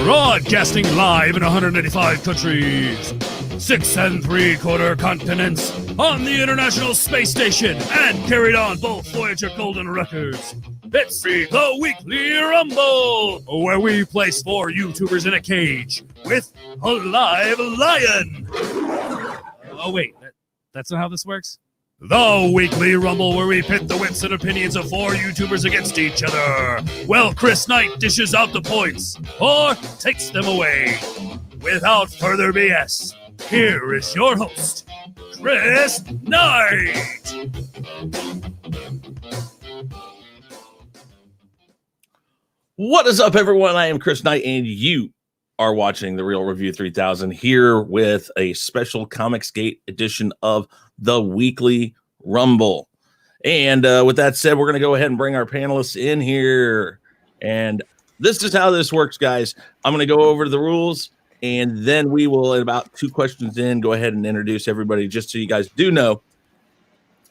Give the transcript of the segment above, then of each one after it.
Broadcasting live in 185 countries, 6 3/4 continents, on the International Space Station, and carried on both Voyager Golden records. It's the Weekly Rumble, where we place 4 YouTubers in a cage with a live lion. Oh, wait, that's not how this works? The Weekly Rumble, where we pit the wits and opinions of 4 YouTubers against each other. Well, Chris Knight dishes out the points or takes them away. Without further BS, here is your host, Chris Knight. What is up, everyone? I am Chris Knight, and you are watching The Real Review 3000 here with a special Comicsgate edition of the Weekly Rumble. And with that said, we're going to go ahead and bring our panelists in here. And this is how this works, guys. I'm going to go over the rules, and then we will, at about 2 questions in, go ahead and introduce everybody, just so you guys do know.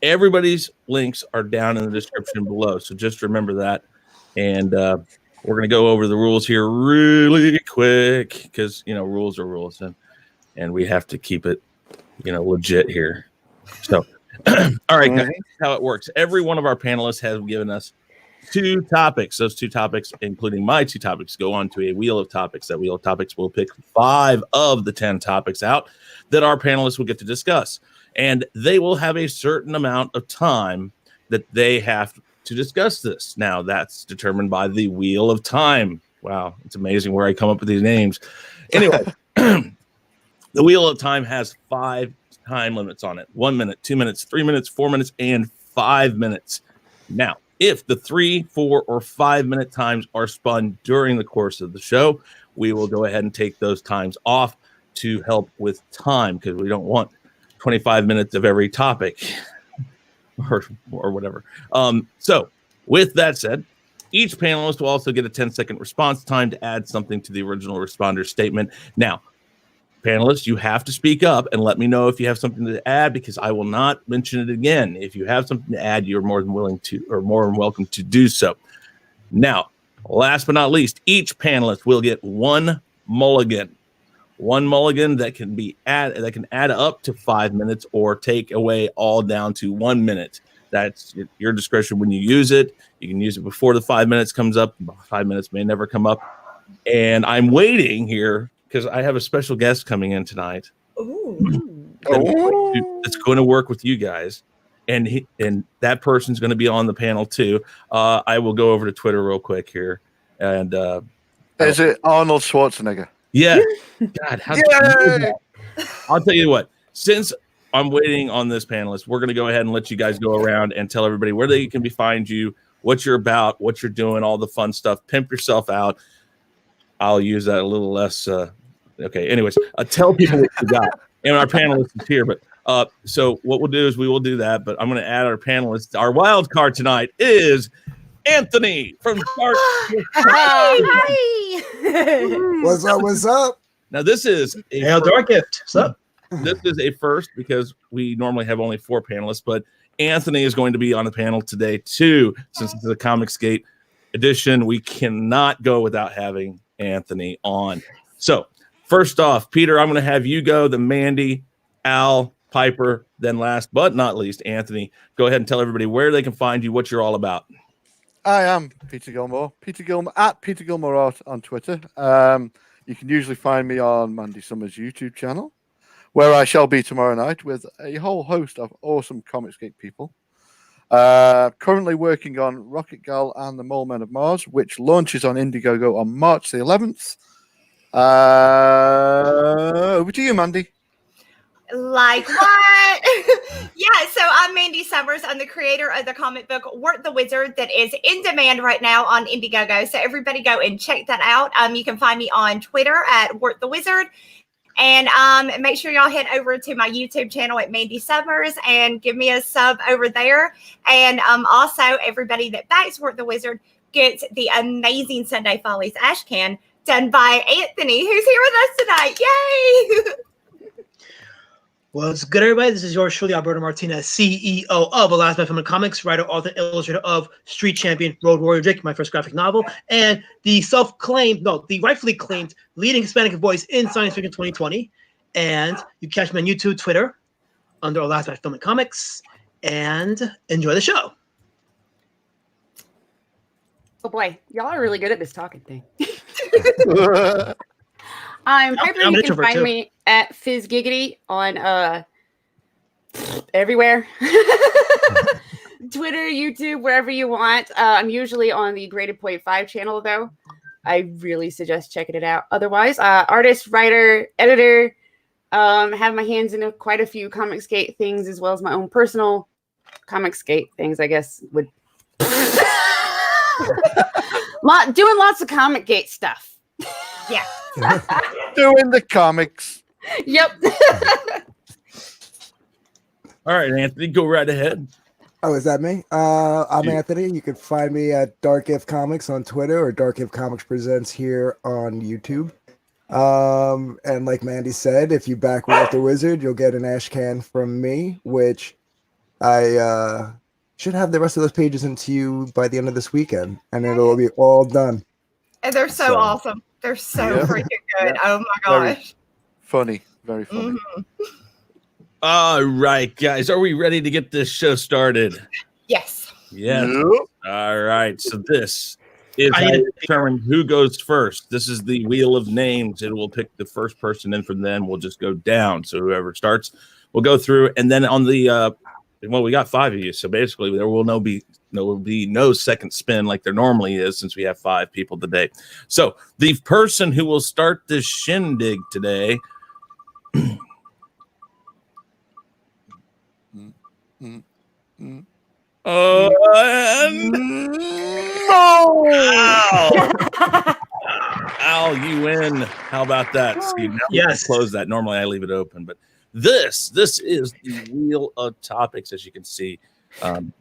Everybody's links are down in the description below, so just remember that. And we're going to go over the rules here really quick because, you know, rules are rules, and we have to keep it, you know, legit here. So, all right, guys, how it works. Every one of our panelists has given us 2 topics. Those 2 topics, including my 2 topics, go on to a wheel of topics. That wheel of topics will pick 5 of the 10 topics out that our panelists will get to discuss. And they will have a certain amount of time that they have to discuss this. Now, that's determined by the Wheel of Time. Wow, it's amazing where I come up with these names. Anyway, the Wheel of Time has 5 time limits on it: 1 minute, 2 minutes, 3 minutes, 4 minutes, and 5 minutes. Now, if the 3, 4, or 5 minute times are spun during the course of the show, we will go ahead and take those times off to help with time, because we don't want 25 minutes of every topic. Or whatever. So with that said, each panelist will also get a 10-second response time to add something to the original responder statement. Now, panelists, you have to speak up and let me know if you have something to add, because I will not mention it again. If you have something to add, you're more than willing to, or more than welcome to do so. Now, last but not least, each panelist will get 1 mulligan. 1 mulligan that can add up to 5 minutes or take away all down to 1 minute. That's your discretion when you use it. You can use it before the 5 minutes comes up. 5 minutes may never come up. And I'm waiting here because I have a special guest coming in tonight. It's going to work with you guys. And that person's going to be on the panel too. I will go over to Twitter real quick here. And is it Arnold Schwarzenegger? Yeah. God, how did you do that? I'll tell you what, since I'm waiting on this panelist, we're going to go ahead and let you guys go around and tell everybody where they can find you, what you're about, what you're doing, all the fun stuff. Pimp yourself out. I'll use that a little less. Okay. Anyways, tell people what you got. And our panelist is here. But so what we'll do is we will do that. But I'm going to add our panelists. Our wild card tonight is Anthony from DarkGift. Hi. What's up? What's up? Now this is DarkGift. What's up? This is a first because we normally have only 4 panelists, but Anthony is going to be on the panel today too. Since it's a Comicsgate edition, we cannot go without having Anthony on. So first off, Peter, I'm going to have you go. Then Mandy, Al, Piper, then last but not least, Anthony. Go ahead and tell everybody where they can find you, what you're all about. I am Peter Gilmore. Peter Gilmore at Peter Gilmore Art on Twitter. You can usually find me on Mandy Summers' YouTube channel, where I shall be tomorrow night with a whole host of awesome Comicsgate people. Currently working on Rocket Girl and the Mole Men of Mars, which launches on Indiegogo on March the 11th. Over to you, Mandy. Like what? Yeah, so I'm Mandy Summers. I'm the creator of the comic book Wart the Wizard that is in demand right now on Indiegogo. So everybody go and check that out. You can find me on Twitter at Wart the Wizard. And make sure y'all head over to my YouTube channel at Mandy Summers and give me a sub over there. And also everybody that backs Wart the Wizard gets the amazing Sunday Follies ash can done by Anthony, who's here with us tonight. Yay! What's good, everybody? This is yours truly, Alberto Martinez, CEO of Alazmat Film and Comics, writer, author, illustrator of Street Champion, Road Warrior Drake, my first graphic novel, and the rightfully claimed leading Hispanic voice in science fiction 2020. And you can catch me on YouTube, Twitter, under Alazmat Film and Comics, and enjoy the show. Oh boy, y'all are really good at this talking thing. I'm Piper. You can find me at FizzGiggity on everywhere. Twitter, YouTube, wherever you want. I'm usually on the Graded Point 5 channel, though. I really suggest checking it out. Otherwise, artist, writer, editor, have my hands in quite a few Comicsgate things, as well as my own personal Comicsgate things, I guess, would... Doing lots of Comicsgate stuff. Yeah. Doing the comics. Yep. All right, Anthony, go right ahead. Oh, is that me? I'm Anthony. You can find me at DarkGift Comics on Twitter or DarkGift Comics Presents here on YouTube. And like Mandy said, if you back Wart the Wizard, you'll get an ash can from me, which I should have the rest of those pages into you by the end of this weekend, and it'll be all done. And they're so awesome. They're so freaking good. Oh my gosh. Very funny. All right, guys, are we ready to get this show started? Yes. Yes. All right, so this is how we determine who goes first. This is the wheel of names. It will pick the first person in from then. We'll just go down. So whoever starts, we'll go through. And then on the, we got 5 of you. So basically there will be no second spin like there normally is, since we have 5 people today. So the person who will start this shindig today Al, you win. How about that, Steve? Now yes. Close that. Normally I leave it open, but this is the wheel of topics. As you can see,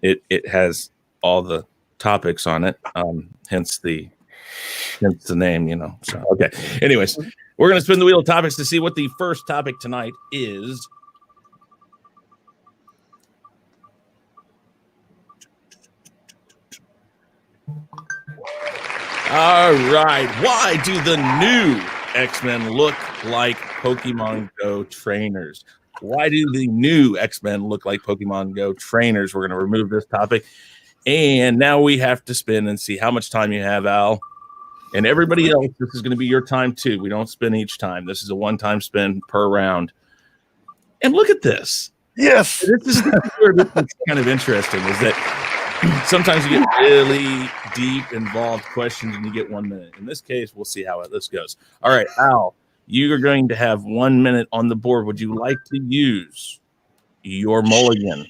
it has all the topics on it, hence the name, So okay. Anyways, we're gonna spin the wheel of topics to see what the first topic tonight is. All right. Why do the new X-Men look like Pokemon Go trainers? Why do the new X-Men look like Pokemon Go trainers? We're going to remove this topic. And now we have to spin and see how much time you have, Al. And everybody else, this is going to be your time too. We don't spin each time. This is a one-time spin per round. And look at this. Yes. This is where this is kind of interesting, is that sometimes you get really deep, involved questions and you get 1 minute. In this case, we'll see how this goes. All right, Al, you are going to have 1 minute on the board. Would you like to use your mulligan?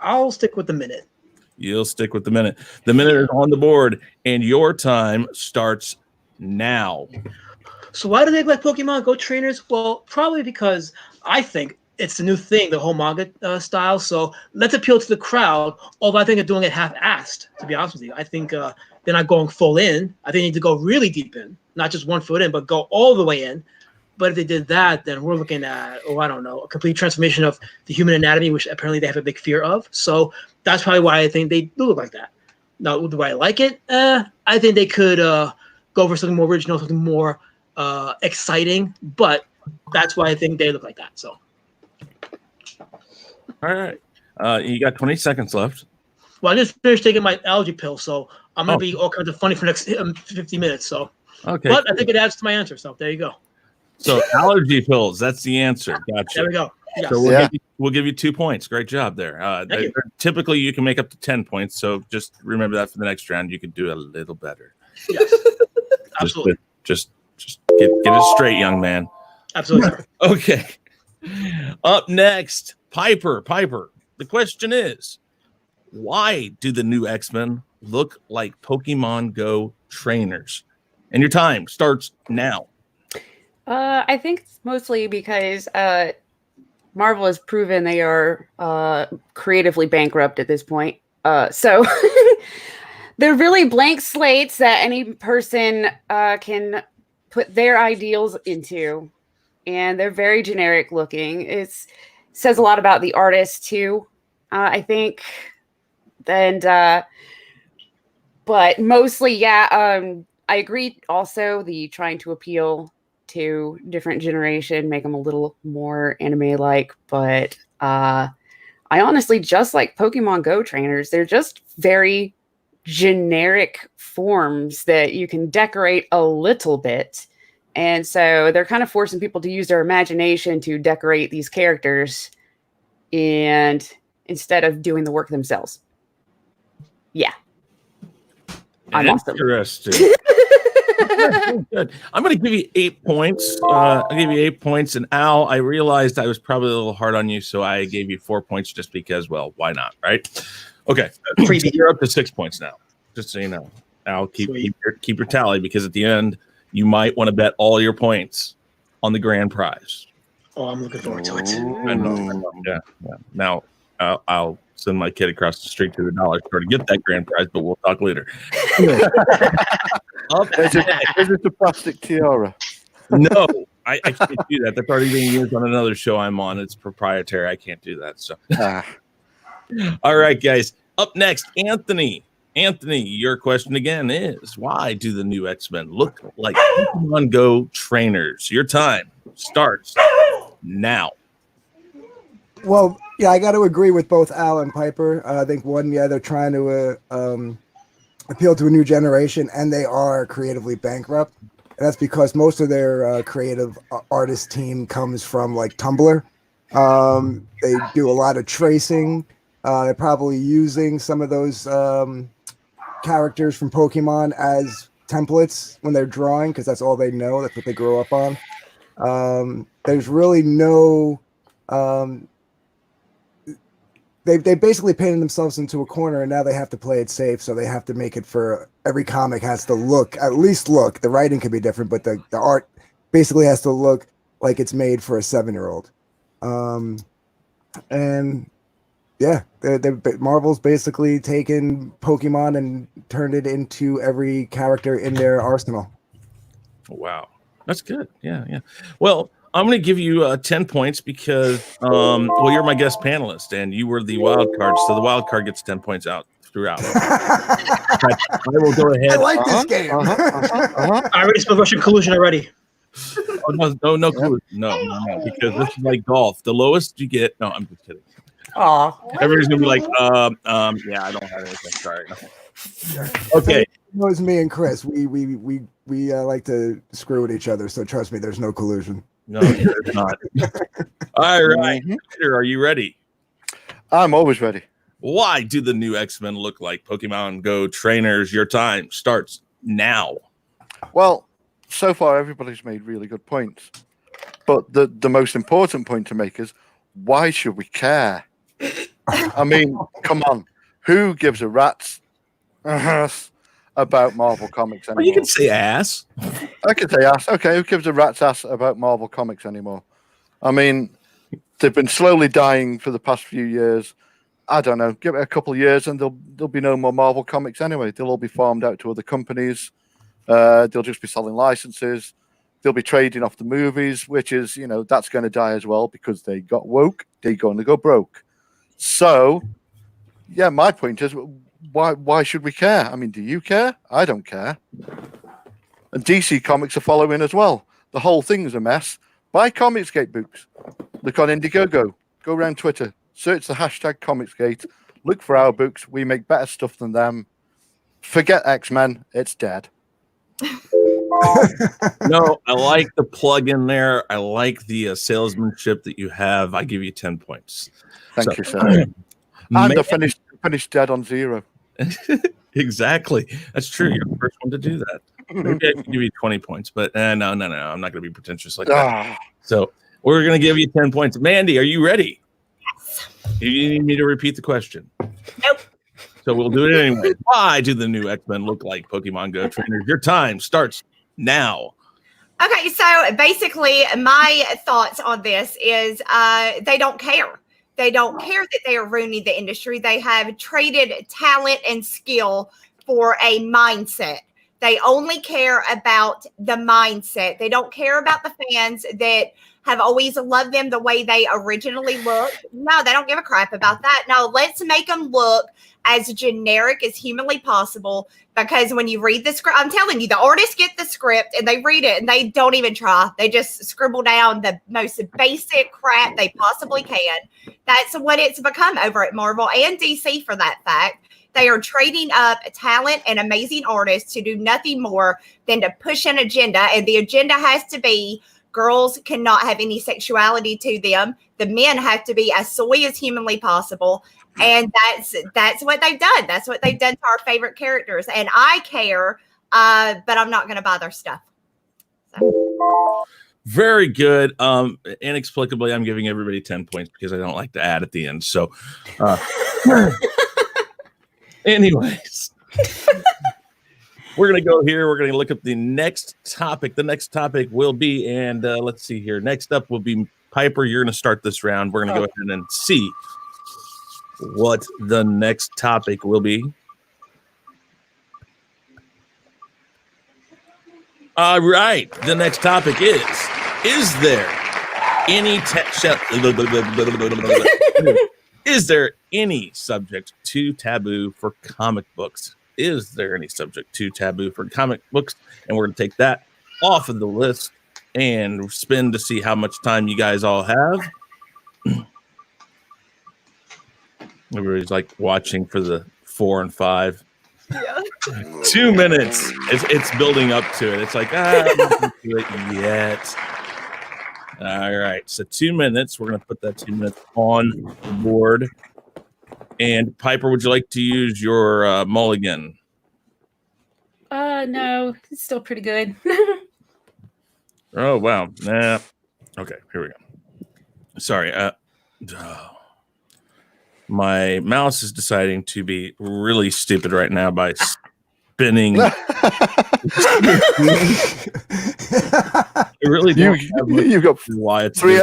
I'll stick with the minute. You'll stick with the minute. The minute is on the board, and your time starts now. So why do they like Pokemon Go trainers? Well, probably because I think it's the new thing, the whole manga style. So let's appeal to the crowd. Although I think they're doing it half-assed, to be honest with you. I think they're not going full in. I think they need to go really deep in, not just 1 foot in, but go all the way in. But if they did that, then we're looking at, I don't know, a complete transformation of the human anatomy, which apparently they have a big fear of. So that's probably why I think they do look like that. Now, do I like it? I think they could go for something more original, something more exciting. But that's why I think they look like that. So. All right. You got 20 seconds left. Well, I just finished taking my allergy pill, so I'm going to be all kinds of funny for the next 50 minutes. So, okay. But I think it adds to my answer. So there you go. So allergy pills, that's the answer. Gotcha. There we go. Yes. So we'll give you 2 points. Great job there. Typically, you can make up to 10 points. So just remember that for the next round, you could do a little better. Yes. Absolutely. Just get it straight, young man. Absolutely. Okay. Up next, Piper. The question is, why do the new X-Men look like Pokemon Go trainers? And your time starts now. I think it's mostly because Marvel has proven they are creatively bankrupt at this point. So they're really blank slates that any person can put their ideals into. and they're very generic looking. It says a lot about the artist too, I think. And but mostly, yeah. I agree. Also, the trying to appeal to different generation, make them a little more anime-like. But I honestly just like Pokemon Go trainers. They're just very generic forms that you can decorate a little bit. And so they're kind of forcing people to use their imagination to decorate these characters and instead of doing the work themselves. Yeah. I'm awesome. Interesting. Good. I'm going to give you 8 points. I'll give you 8 points. And Al, I realized I was probably a little hard on you, so I gave you 4 points just because, well, why not, right? Okay. You're up to 6 points now, just so you know. Al, keep your tally, because at the end, you might want to bet all your points on the grand prize. Oh, I'm looking forward to it. Yeah. Now, I'll send my kid across the street to the dollar store to get that grand prize, but we'll talk later. Is it the plastic tiara? No, I can't do that. That's already being used on another show I'm on. It's proprietary. I can't do that. So, all right, guys. Up next, Anthony. Anthony, your question again is, why do the new X-Men look like Pokemon Go trainers? Your time starts now. Well, yeah, I got to agree with both Al and Piper. I think one, yeah, they're trying to appeal to a new generation, and they are creatively bankrupt. And that's because most of their creative artist team comes from like Tumblr. They do a lot of tracing. They're probably using some of those characters from Pokemon as templates when they're drawing, because that's all they know. That's what they grew up on. There's really no... They basically painted themselves into a corner, and now they have to play it safe. So they have to make it for every comic has to look, at least look. The writing could be different, but the art basically has to look like it's made for a 7-year-old. And yeah, Marvel's basically taken Pokemon and turned it into every character in their arsenal. Wow, that's good. Yeah. Well, I'm going to give you 10 points because, well, you're my guest panelist and you were the wild card. So the wild card gets 10 points out throughout. I will go ahead. I like this game. I already spelled Russian collusion already. Oh, no clue. No, because this is like golf. The lowest you get. No, I'm just kidding. Aw. Everybody's going to be like, yeah, I don't have anything. Sorry. Okay. It was me and Chris. We like to screw with each other. So trust me, there's no collusion. No, it's not. All right. Peter, are you ready? I'm always ready. Why do the new X-Men look like Pokemon Go trainers? Your time starts now. Well, so far everybody's made really good points. But the most important point to make is, why should we care? I mean, come on. Who gives a rat's about Marvel Comics anymore? Well, you can say ass. I can say ass. Okay, who gives a rat's ass about Marvel Comics anymore? I mean, they've been slowly dying for the past few years. I don't know. Give it a couple of years and there'll be no more Marvel Comics anyway. They'll all be farmed out to other companies. They'll just be selling licenses. They'll be trading off the movies, which is, that's going to die as well because they got woke. They're going to go broke. So, yeah, my point is, why should we care? I mean, do you care? I don't care. And DC Comics are following as well. The whole thing is a mess. Buy Comicsgate books. Look on Indiegogo. Go around Twitter. Search the hashtag Comicsgate. Look for our books. We make better stuff than them. Forget X-Men. It's dead. No, I like the plug in there. I like the salesmanship that you have. I give you 10 points. Thank you, sir. And I finished dead on 0. Exactly. That's true. You're the first one to do that. Maybe I can give you 20 points, but no. I'm not going to be pretentious like that. So we're going to give you 10 points. Mandy, are you ready? Yes. You need me to repeat the question? Nope. So we'll do it anyway. Why do the new X-Men look like Pokemon Go trainers? Your time starts now. Okay, so basically my thoughts on this is they don't care. They don't care that they are ruining the industry. They have traded talent and skill for a mindset. They only care about the mindset. They don't care about the fans that have always loved them the way they originally looked. No, they don't give a crap about that. No, let's make them look as generic as humanly possible, because when you read the script, I'm telling you, the artists get the script and they read it and they don't even try. They just scribble down the most basic crap they possibly can. That's what it's become over at Marvel and DC, for that fact. They are trading up talent and amazing artists to do nothing more than to push an agenda. And the agenda has to be girls cannot have any sexuality to them. The men have to be as soy as humanly possible. And that's what they've done. That's what they've done to our favorite characters. And I care, but I'm not going to buy their stuff. So. Very good. Inexplicably, I'm giving everybody 10 points because I don't like to add at the end. So, anyways, we're going to go here. We're going to look up the next topic. The next topic will be, and let's see here. Next up will be Piper. You're going to start this round. We're going to go ahead and see what the next topic will be. All right. The next topic is there any is there any subject too taboo for comic books? Is there any subject too taboo for comic books? And we're going to take that off of the list and spin to see how much time you guys all have. Everybody's like watching for the 4 and 5. Yeah. 2 minutes. It's building up to it. It's like, I'm not going to do it yet. All right. So 2 minutes. We're going to put that 2 minutes on the board. And Piper, would you like to use your mulligan? No, it's still pretty good. Oh, wow. Nah. Okay, here we go. Sorry. My mouse is deciding to be really stupid right now by spinning. It really you've got why it's 3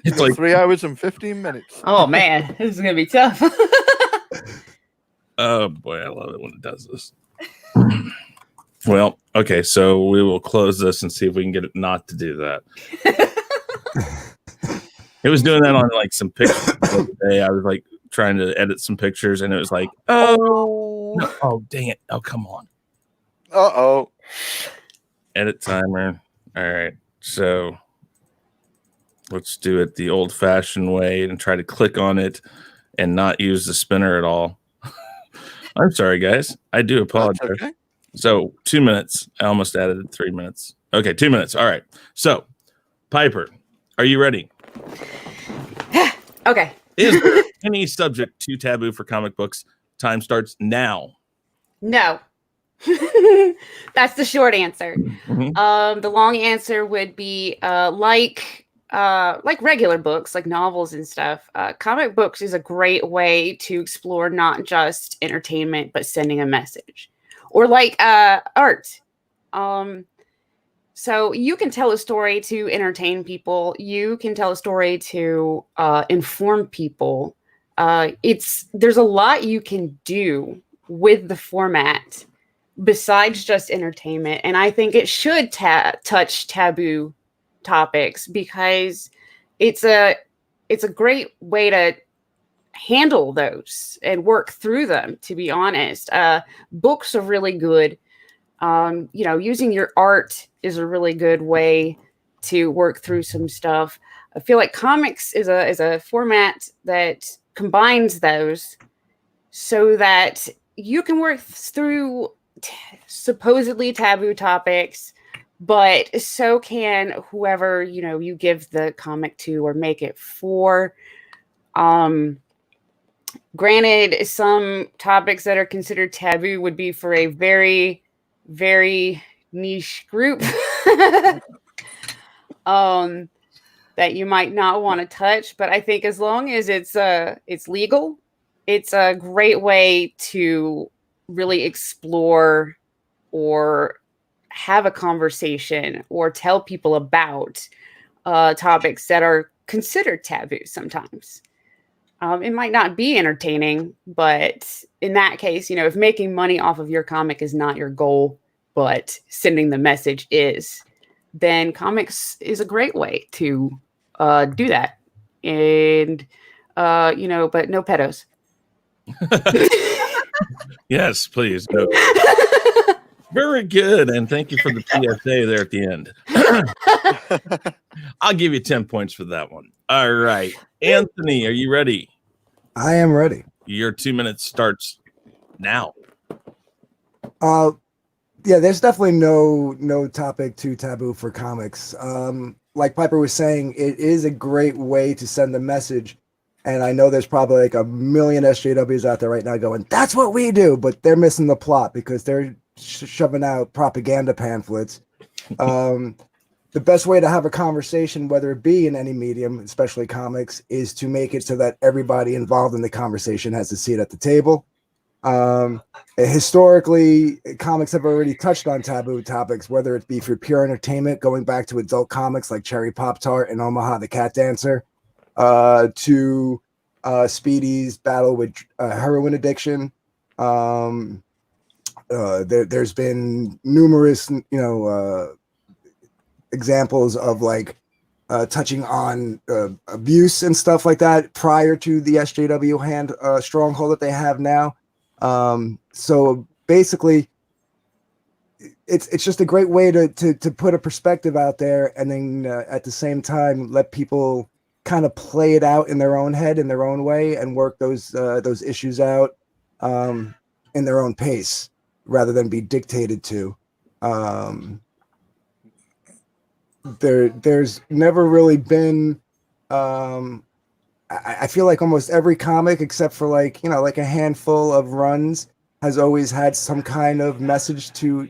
it's like 3 hours and 15 minutes. Oh man, this is gonna be tough. oh boy, I love it when it does this. Well, okay, so we will close this and see if we can get it not to do that. It was doing that on like some pictures the other day. I was like trying to edit some pictures and it was like, oh dang it. Oh, come on. Uh-oh. Edit timer. All right. So let's do it the old fashioned way and try to click on it and not use the spinner at all. I'm sorry, guys. I do apologize. Okay. So 2 minutes. I almost added 3 minutes. Okay, 2 minutes. All right. So, Piper, are you ready? Okay. Is there any subject too taboo for comic books? Time starts now. No. That's the short answer. Mm-hmm. The long answer would be like regular books, like novels and stuff. Comic books is a great way to explore not just entertainment, but sending a message. Or like art. So you can tell a story to entertain people. You can tell a story to inform people. There's a lot you can do with the format besides just entertainment. And I think it should touch taboo topics because it's a great way to handle those and work through them, to be honest. Books are really good. Using your art is a really good way to work through some stuff. I feel like comics is a format that combines those so that you can work through supposedly taboo topics, but so can whoever, you give the comic to or make it for. Granted, some topics that are considered taboo would be for a very, very niche group that you might not want to touch. But I think as long as it's legal, it's a great way to really explore or have a conversation or tell people about topics that are considered taboo sometimes. It might not be entertaining, but in that case, if making money off of your comic is not your goal, but sending the message is, then comics is a great way to do that. And but no pedos. Yes, please. No. Very good, and thank you for the PSA there at the end. I'll give you 10 points for that one. All right, Anthony, are you ready? I am ready. Your 2 minutes starts now. Yeah, there's definitely no topic too taboo for comics. Like Piper was saying, it is a great way to send the message. And I know there's probably like a million SJWs out there right now going, that's what we do, but they're missing the plot because they're shoving out propaganda pamphlets. The best way to have a conversation, whether it be in any medium, especially comics, is to make it so that everybody involved in the conversation has a seat at the table. Historically, comics have already touched on taboo topics, whether it be for pure entertainment, going back to adult comics like Cherry Pop-Tart and Omaha the Cat Dancer, to Speedy's battle with heroin addiction. There's been numerous, examples of like touching on abuse and stuff like that prior to the SJW stronghold that they have now. So basically, it's just a great way to put a perspective out there, and then at the same time let people kind of play it out in their own head, in their own way, and work those issues out in their own pace rather than be dictated to. There's never really been. I feel like almost every comic, except for like a handful of runs, has always had some kind of message to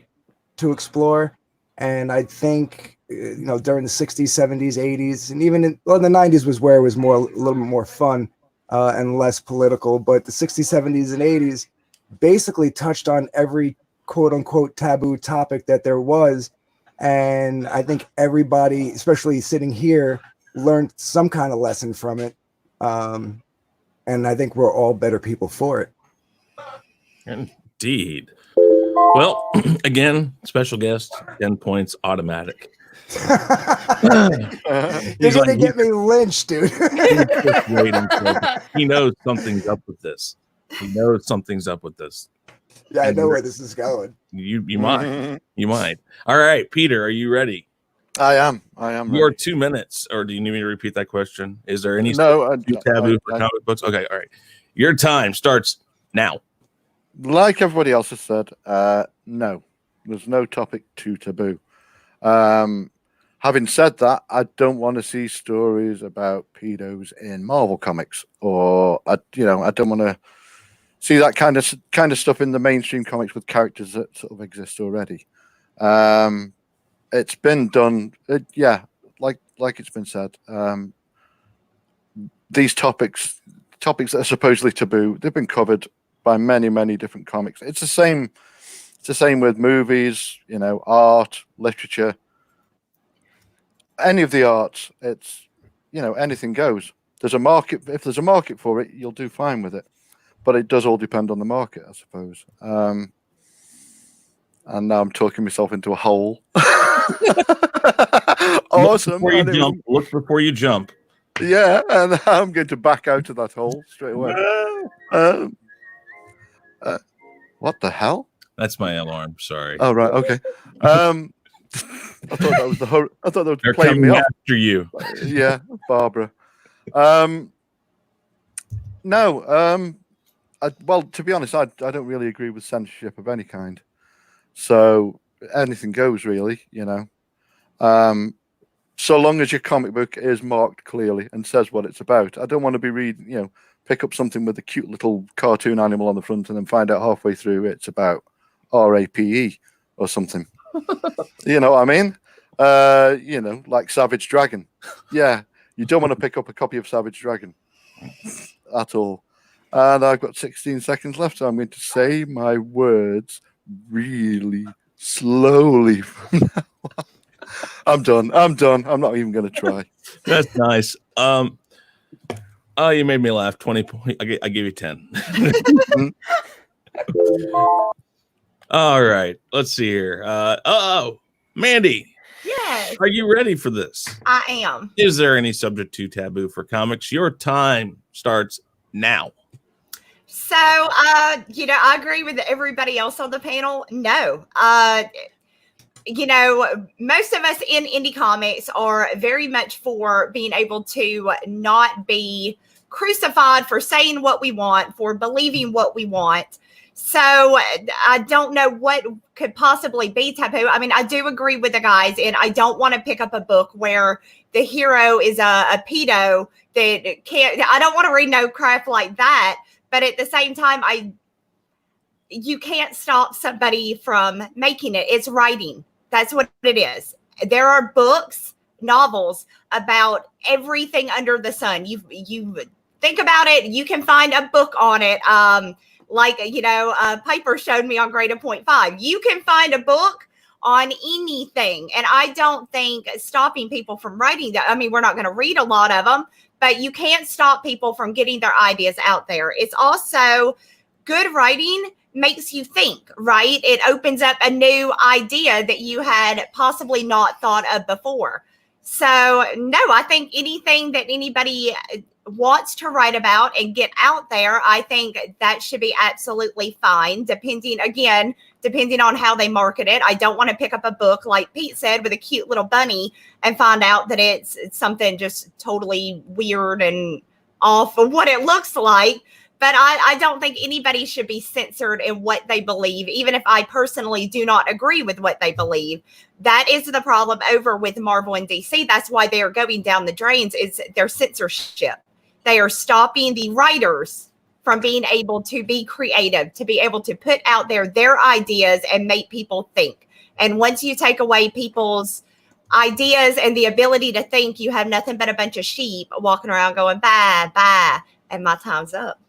explore. And I think during the 60s, 70s, 80s, and even in the 90s was where it was a little bit more fun and less political. But the 60s, 70s, and 80s basically touched on every quote unquote taboo topic that there was. And I think everybody, especially sitting here, learned some kind of lesson from it. And I think we're all better people for it. Indeed. Well, again, special guest, 10 points, automatic. You're gonna get me lynched, dude. He's just waiting for it. He knows something's up with this. Yeah, I know where this is going. You might. You might. All right, Peter, are you ready? I am. Ready. Your 2 minutes, or do you need me to repeat that question? Is there any taboo for comic books? Okay, all right. Your time starts now. Like everybody else has said, no, there's no topic too taboo. Having said that, I don't want to see stories about pedos in Marvel comics, or I don't want to see that kind of stuff in the mainstream comics with characters that sort of exist already. It's been done, like it's been said. These topics that are supposedly taboo, they've been covered by many different comics. It's the same with movies, art, literature, any of the arts. It's anything goes. There's a market. If there's a market for it, you'll do fine with it. But it does all depend on the market, I suppose. And now I'm talking myself into a hole. Awesome. Look before you jump. Yeah, and I'm going to back out of that hole straight away. What the hell? That's my alarm. Sorry. Oh, right. Okay. I thought that was I thought they were They're playing me coming off. after you. Yeah, Barbara. No. Well, to be honest, I don't really agree with censorship of any kind. So anything goes, really. So long as your comic book is marked clearly and says what it's about. I don't want to be reading, pick up something with a cute little cartoon animal on the front and then find out halfway through it's about RAPE or something. You know what I mean? Like Savage Dragon. Yeah, you don't want to pick up a copy of Savage Dragon at all. And I've got 16 seconds left, so I'm going to say my words really slowly from now on. I'm done. I'm not even going to try. That's nice. Oh, you made me laugh. 20 points. I gave you 10. All right, let's see here. Mandy, Yes, are you ready for this? I am. Is there any subject to taboo for comics? Your time starts now. So, I agree with everybody else on the panel. No, most of us in indie comics are very much for being able to not be crucified for saying what we want, for believing what we want. So I don't know what could possibly be taboo. I mean, I do agree with the guys, and I don't want to pick up a book where the hero is a pedo that can't. I don't want to read no crap like that. But at the same time, you can't stop somebody from making it. It's writing. That's what it is. There are books, novels about everything under the sun. You think about it. You can find a book on it. Piper showed me on Grade 0.5. You can find a book on anything. And I don't think stopping people from writing that. I mean, we're not going to read a lot of them, but you can't stop people from getting their ideas out there. It's also good writing makes you think, right? It opens up a new idea that you had possibly not thought of before. So, no, I think anything that anybody wants to write about and get out there, I think that should be absolutely fine, depending on how they market it. I don't want to pick up a book, like Pete said, with a cute little bunny and find out that it's something just totally weird and off of what it looks like. But I don't think anybody should be censored in what they believe, even if I personally do not agree with what they believe. That is the problem over with Marvel and DC. That's why they are going down the drains, is their censorship. They are stopping the writers from being able to be creative, to be able to put out there their ideas and make people think. And once you take away people's ideas and the ability to think, you have nothing but a bunch of sheep walking around going, bye, bye, and my time's up.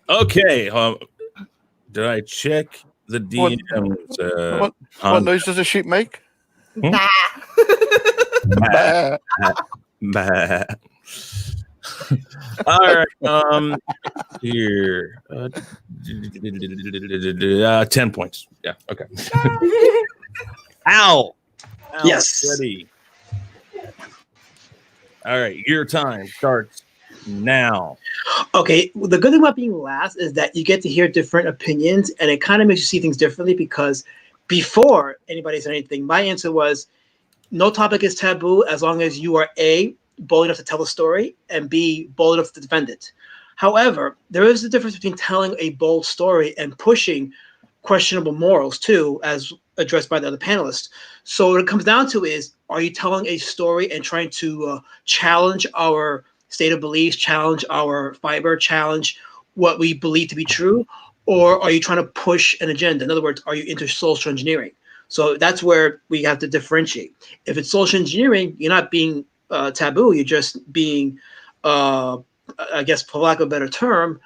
Okay. Did I check the DMs? What noise does a sheep make? Bah. Bah. Bah. All right. Here. 10 points. Yeah. Okay. Al. Yes. Ready. All right. Your time starts now. Okay, the good thing about being last is that you get to hear different opinions, and it kind of makes you see things differently, because before anybody said anything, my answer was no topic is taboo as long as you are A, bold enough to tell a story, and B, bold enough to defend it. However, there is a difference between telling a bold story and pushing questionable morals too, as addressed by the other panelists. So what it comes down to is, are you telling a story and trying to challenge our state of beliefs, challenge our fiber, challenge what we believe to be true, or are you trying to push an agenda? In other words, are you into social engineering? So that's where we have to differentiate. If it's social engineering, you're not being taboo, you're just being, I guess for lack of a better term,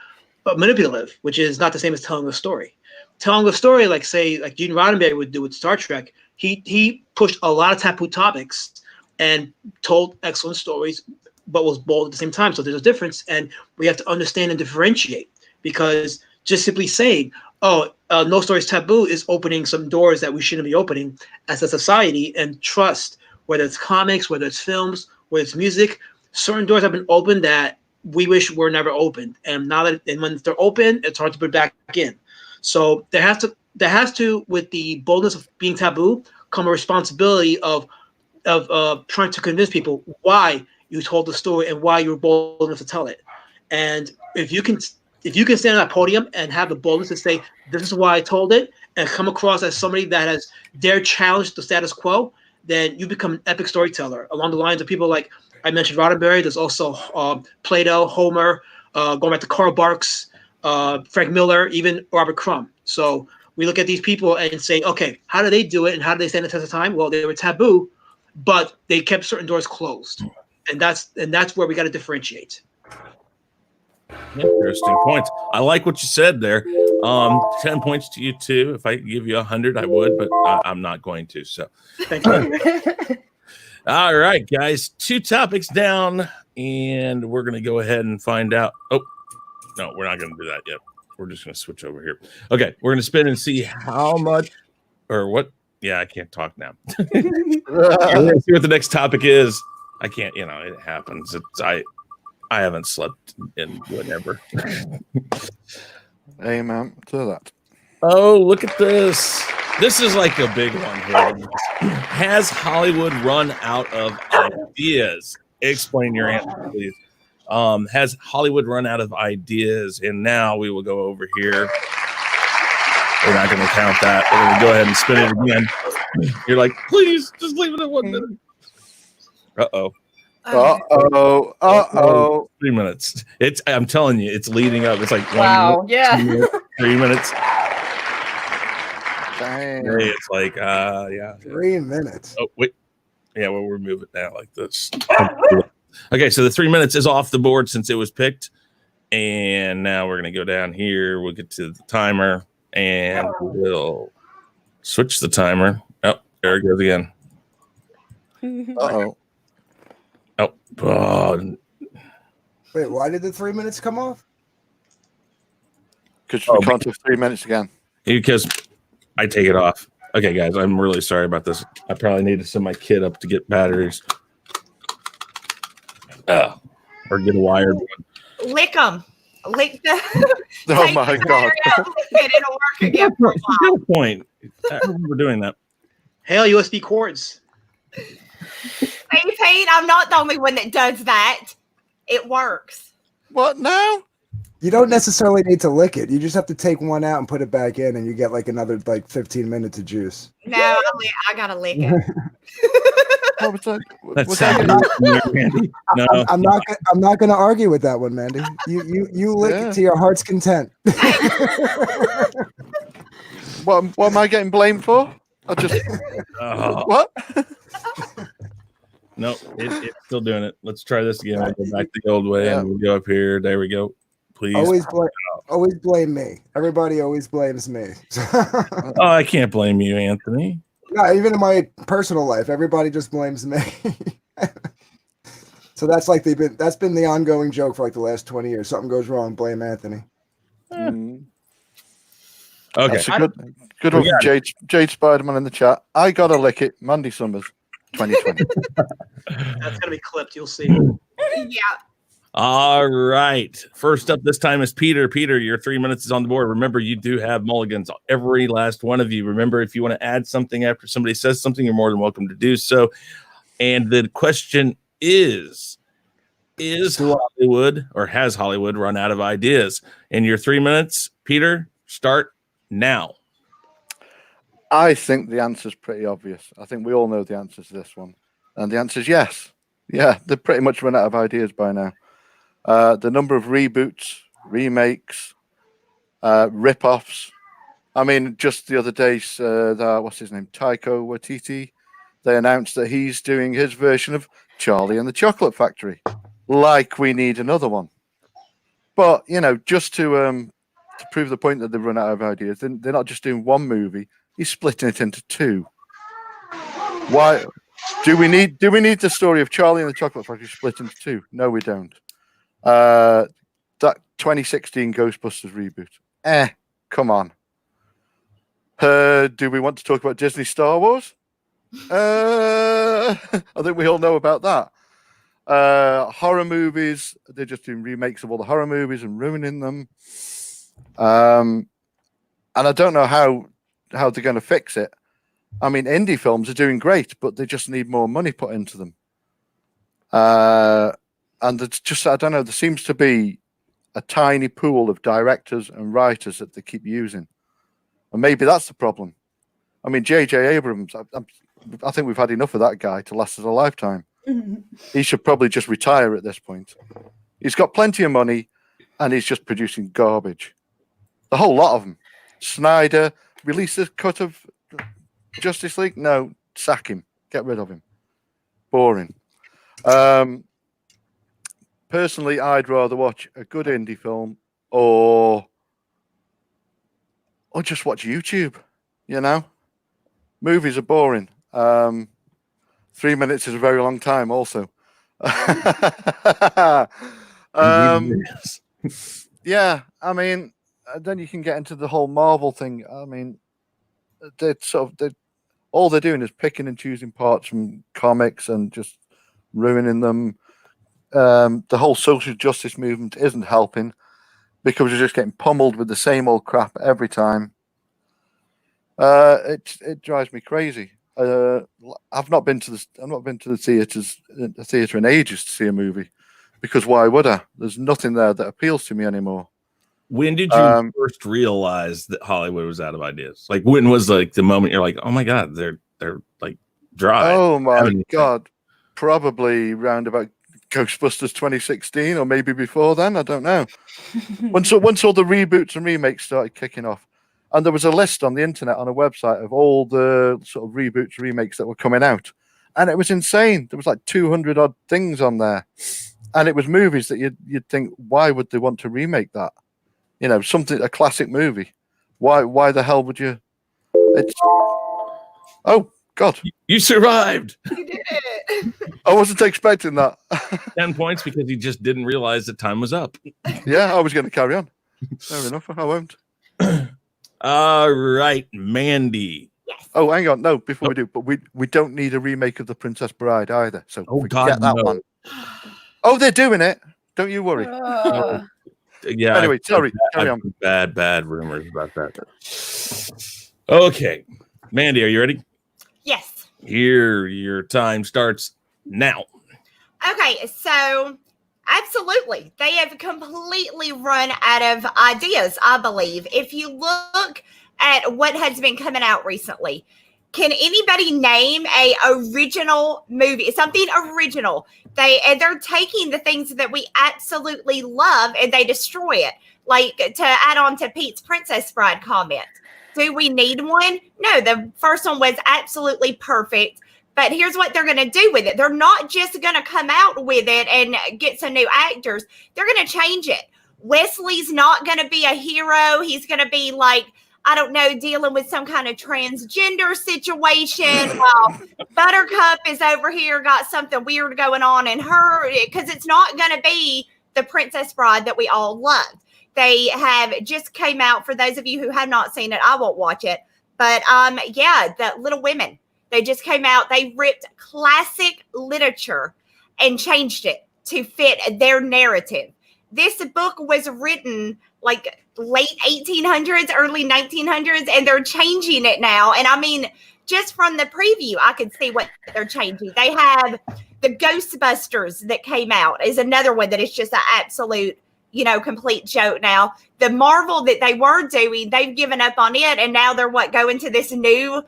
manipulative, which is not the same as telling a story. Telling a story, like Gene Roddenberry would do with Star Trek, he pushed a lot of taboo topics and told excellent stories, but was bold at the same time. So there's a difference, and we have to understand and differentiate, because just simply saying, no story is taboo is opening some doors that we shouldn't be opening as a society. And trust, whether it's comics, whether it's films, whether it's music, certain doors have been opened that we wish were never opened. And when they're open, it's hard to put back in. So there has to, with the boldness of being taboo, come a responsibility of trying to convince people why you told the story and why you were bold enough to tell it. And if you can stand on that podium and have the boldness to say, this is why I told it, and come across as somebody that has dared challenge the status quo, then you become an epic storyteller along the lines of people like I mentioned Roddenberry. There's also Plato, Homer, going back to Karl Barks, Frank Miller, even Robert Crumb. So we look at these people and say, okay, how do they do it and how do they stand the test of time? Well, they were taboo, but they kept certain doors closed. And that's where we got to differentiate. Interesting points. I like what you said there. 10 points to you too. If I give you 100, I would, but I'm not going to. So, thank you. All right, guys, 2 topics down, and we're going to go ahead and find out. Oh, no, we're not going to do that yet. we're just going to switch over here. Okay, we're going to spin and see how much or what. Yeah, I can't talk now. We're going to see what the next topic is. I can't, it happens. I haven't slept in whatever. Amen to that. Oh, look at this. This is like a big one here. Has Hollywood run out of ideas? Explain your answer, please. Has Hollywood run out of ideas? And now we will go over here. We're not going to count that. We're going to go ahead and spin it again. You're like, please, just leave it at 1 minute. Uh-oh. 3 minutes. I'm telling you, it's leading up. It's like 1 Wow, minute, yeah. 2 minutes, 3 minutes. Dang. It's like, yeah. 3 minutes. Oh, wait. Yeah, we'll remove it now like this. Okay, so the 3 minutes is off the board since it was picked. And now we're going to go down here. We'll get to the timer and we'll switch the timer. Oh, there it goes again. Uh-oh. Oh, Wait, why did the 3 minutes come off? Because we can't have 3 minutes again. because I take it off. Okay, guys, I'm really sorry about this. I probably need to send my kid up to get batteries. Or get a wired one. Lick them. Lick the. Oh take my the God. battery out, and it'll work again for a while. Good point. I remember doing that. Hail USB cords. Hey, Pete, I'm not the only one that does that. It works. What now? You don't necessarily need to lick it. You just have to take one out and put it back in, and you get like another 15 minutes of juice. No, I gotta lick it. What was that? That Was that sounded Mandy. No. I'm not going to argue with that one, Mandy. You lick it to your heart's content. what am I getting blamed for? I just what? No, it's still doing it. Let's try this again. We'll go back the old way and we'll go up here. There we go. Please. Always blame me. Everybody always blames me. Oh, I can't blame you, Anthony. No, even in my personal life, everybody just blames me. So that's been the ongoing joke for like the last 20 years. Something goes wrong, blame Anthony. Mm. Okay. That's a good one from Jade Spiderman in the chat. I gotta lick it. Mandy Summers 2020. That's gonna be clipped. You'll see. Yeah. All right. First up this time is Peter. Peter, your 3 minutes is on the board. Remember, you do have mulligans. Every last one of you. Remember, if you want to add something after somebody says something, you're more than welcome to do so. And the question is Hollywood or has Hollywood run out of ideas? In your 3 minutes, Peter, start now. I think the answer is pretty obvious. I think we all know the answer to this one. And the answer is yes. Yeah, they've pretty much run out of ideas by now. The number of reboots, remakes, rip-offs. I mean, just the other day, what's his name? Taika Waititi. They announced that he's doing his version of Charlie and the Chocolate Factory. Like we need another one. But, just to prove the point that they've run out of ideas, they're not just doing one movie. He's splitting it into two. Why? Do we need the story of Charlie and the Chocolate Factory split into two? No, we don't. That 2016 Ghostbusters reboot. Come on. Do we want to talk about Disney Star Wars? I think we all know about that. Horror movies, they're just doing remakes of all the horror movies and ruining them. And I don't know how they're going to fix it. I mean, indie films are doing great, but they just need more money put into them. And it's just, I don't know, there seems to be a tiny pool of directors and writers that they keep using. And maybe that's the problem. I mean, J.J. Abrams, I think we've had enough of that guy to last us a lifetime. He should probably just retire at this point. He's got plenty of money, and he's just producing garbage. The whole lot of them. Snyder, release a cut of Justice League? No, sack him. Get rid of him. Boring. Personally, I'd rather watch a good indie film or just watch YouTube, Movies are boring. 3 minutes is a very long time also. Yeah, I mean, then you can get into the whole Marvel thing. I mean, all they're doing is picking and choosing parts from comics and just ruining them. The whole social justice movement isn't helping because you're just getting pummeled with the same old crap every time. It drives me crazy. I've not been to the theater in ages to see a movie, because why would I? There's nothing there that appeals to me anymore. When did you first realize that Hollywood was out of ideas? Like, when was like the moment you're like, oh my god, they're like dry? Oh my god, probably round about Ghostbusters 2016, or maybe before then. I don't know. Once all the reboots and remakes started kicking off, and there was a list on the internet on a website of all the sort of reboots, remakes that were coming out, and it was insane. There was like 200 odd things on there, and it was movies that you'd think, why would they want to remake that? You know, a classic movie. Why the hell would you? Oh God! You survived. You did it. I wasn't expecting that. 10 points because he just didn't realize that time was up. Yeah, I was going to carry on. Fair enough. I won't. All right, Mandy. Yes. Oh, hang on. No, before we do, but we don't need a remake of The Princess Bride either. So forget that one. Oh, they're doing it. Don't you worry. Yeah. Anyway, sorry. Carry on. Bad rumors about that. Okay, Mandy, are you ready? Yes. Here, your time starts now. Okay, so absolutely. They have completely run out of ideas, I believe. If you look at what has been coming out recently, can anybody name a original movie, something original? They're taking the things that we absolutely love and they destroy it. Like, to add on to Pete's Princess Bride comment, do we need one? No, the first one was absolutely perfect. But here's what they're going to do with it. They're not just going to come out with it and get some new actors. They're going to change it. Wesley's not going to be a hero. He's going to be like, I don't know, dealing with some kind of transgender situation while Buttercup is over here, got something weird going on in her, because it's not going to be the Princess Bride that we all loved. They have just came out, for those of you who have not seen it, I won't watch it. But yeah, the Little Women, they just came out. They ripped classic literature and changed it to fit their narrative. This book was written like late 1800s, early 1900s, and they're changing it now. And I mean, just from the preview, I could see what they're changing. They have the Ghostbusters that came out is another one that is just an absolute, complete joke now. The Marvel that they were doing, they've given up on it. And now they're going to this new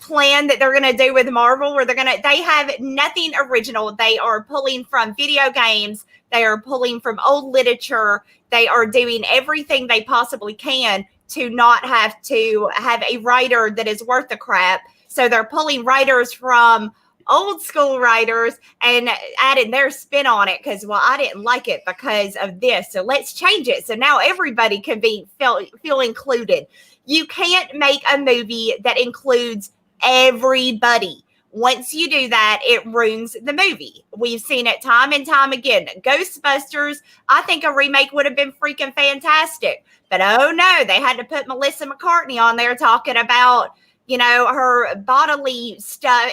plan that they're going to do with Marvel, where they have nothing original. They are pulling from video games. They are pulling from old literature. They are doing everything they possibly can to not have to have a writer that is worth a crap. So they're pulling writers from old school writers and adding their spin on it because, well, I didn't like it because of this. So let's change it. So now everybody can feel included. You can't make a movie that includes everybody. Once you do that, it ruins the movie. We've seen it time and time again. Ghostbusters, I think a remake would have been freaking fantastic. But oh no, they had to put Melissa McCartney on there talking about, her bodily stuff.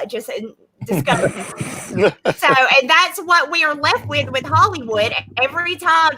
Just disgusting. So, and that's what we are left with Hollywood. Every time,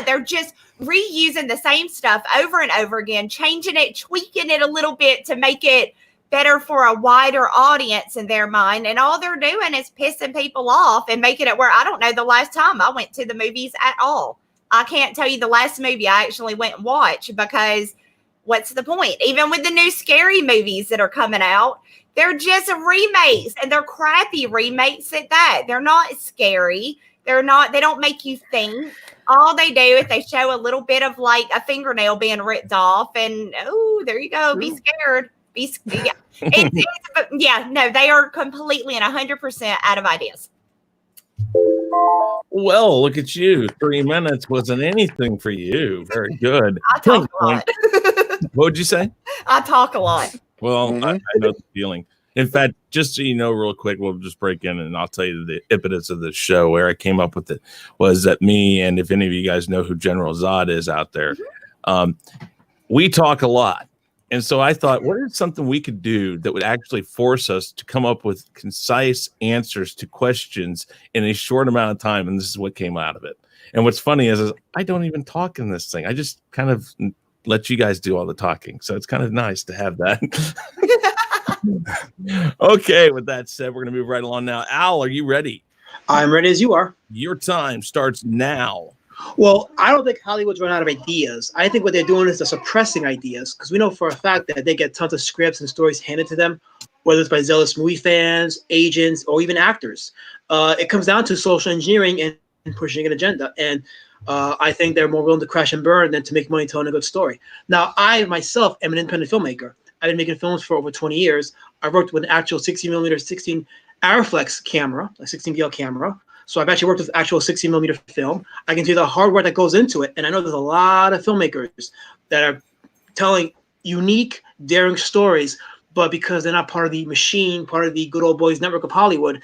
they're just reusing the same stuff over and over again, changing it, tweaking it a little bit to make it better for a wider audience in their mind. And all they're doing is pissing people off and making it where I don't know the last time I went to the movies at all. I can't tell you the last movie I actually went and watched, because what's the point? Even with the new scary movies that are coming out, they're just remakes, and they're crappy remakes at that. They're not scary. They don't make you think. All they do is they show a little bit of like a fingernail being ripped off and, oh, there you go. Be scared. No, they are completely and 100% out of ideas. Well, look at you. 3 minutes wasn't anything for you. Very good. I talk a lot. What would you say? I talk a lot. Well, I know the feeling. In fact, just so you know, real quick, we'll just break in and I'll tell you the impetus of the show. Where I came up with it was that me, and if any of you guys know who General Zod is out there, We talk a lot. And so I thought, what is something we could do that would actually force us to come up with concise answers to questions in a short amount of time? And this is what came out of it. And what's funny is I don't even talk in this thing. I just kind of let you guys do all the talking. So it's kind of nice to have that. Okay, with that said, we're going to move right along now. Al, are you ready? I'm ready as you are. Your time starts now. Well, I don't think Hollywood's run out of ideas. I think what they're doing is they're suppressing ideas, because we know for a fact that they get tons of scripts and stories handed to them, whether it's by zealous movie fans, agents, or even actors. It comes down to social engineering and pushing an agenda. And I think they're more willing to crash and burn than to make money telling a good story. Now, I myself am an independent filmmaker. I've been making films for over 20 years. I've worked with an actual 60mm 16 Ariflex camera, a 16BL camera. So I've actually worked with actual 60mm film. I can see the hard work that goes into it. And I know there's a lot of filmmakers that are telling unique, daring stories, but because they're not part of the machine, part of the good old boys network of Hollywood,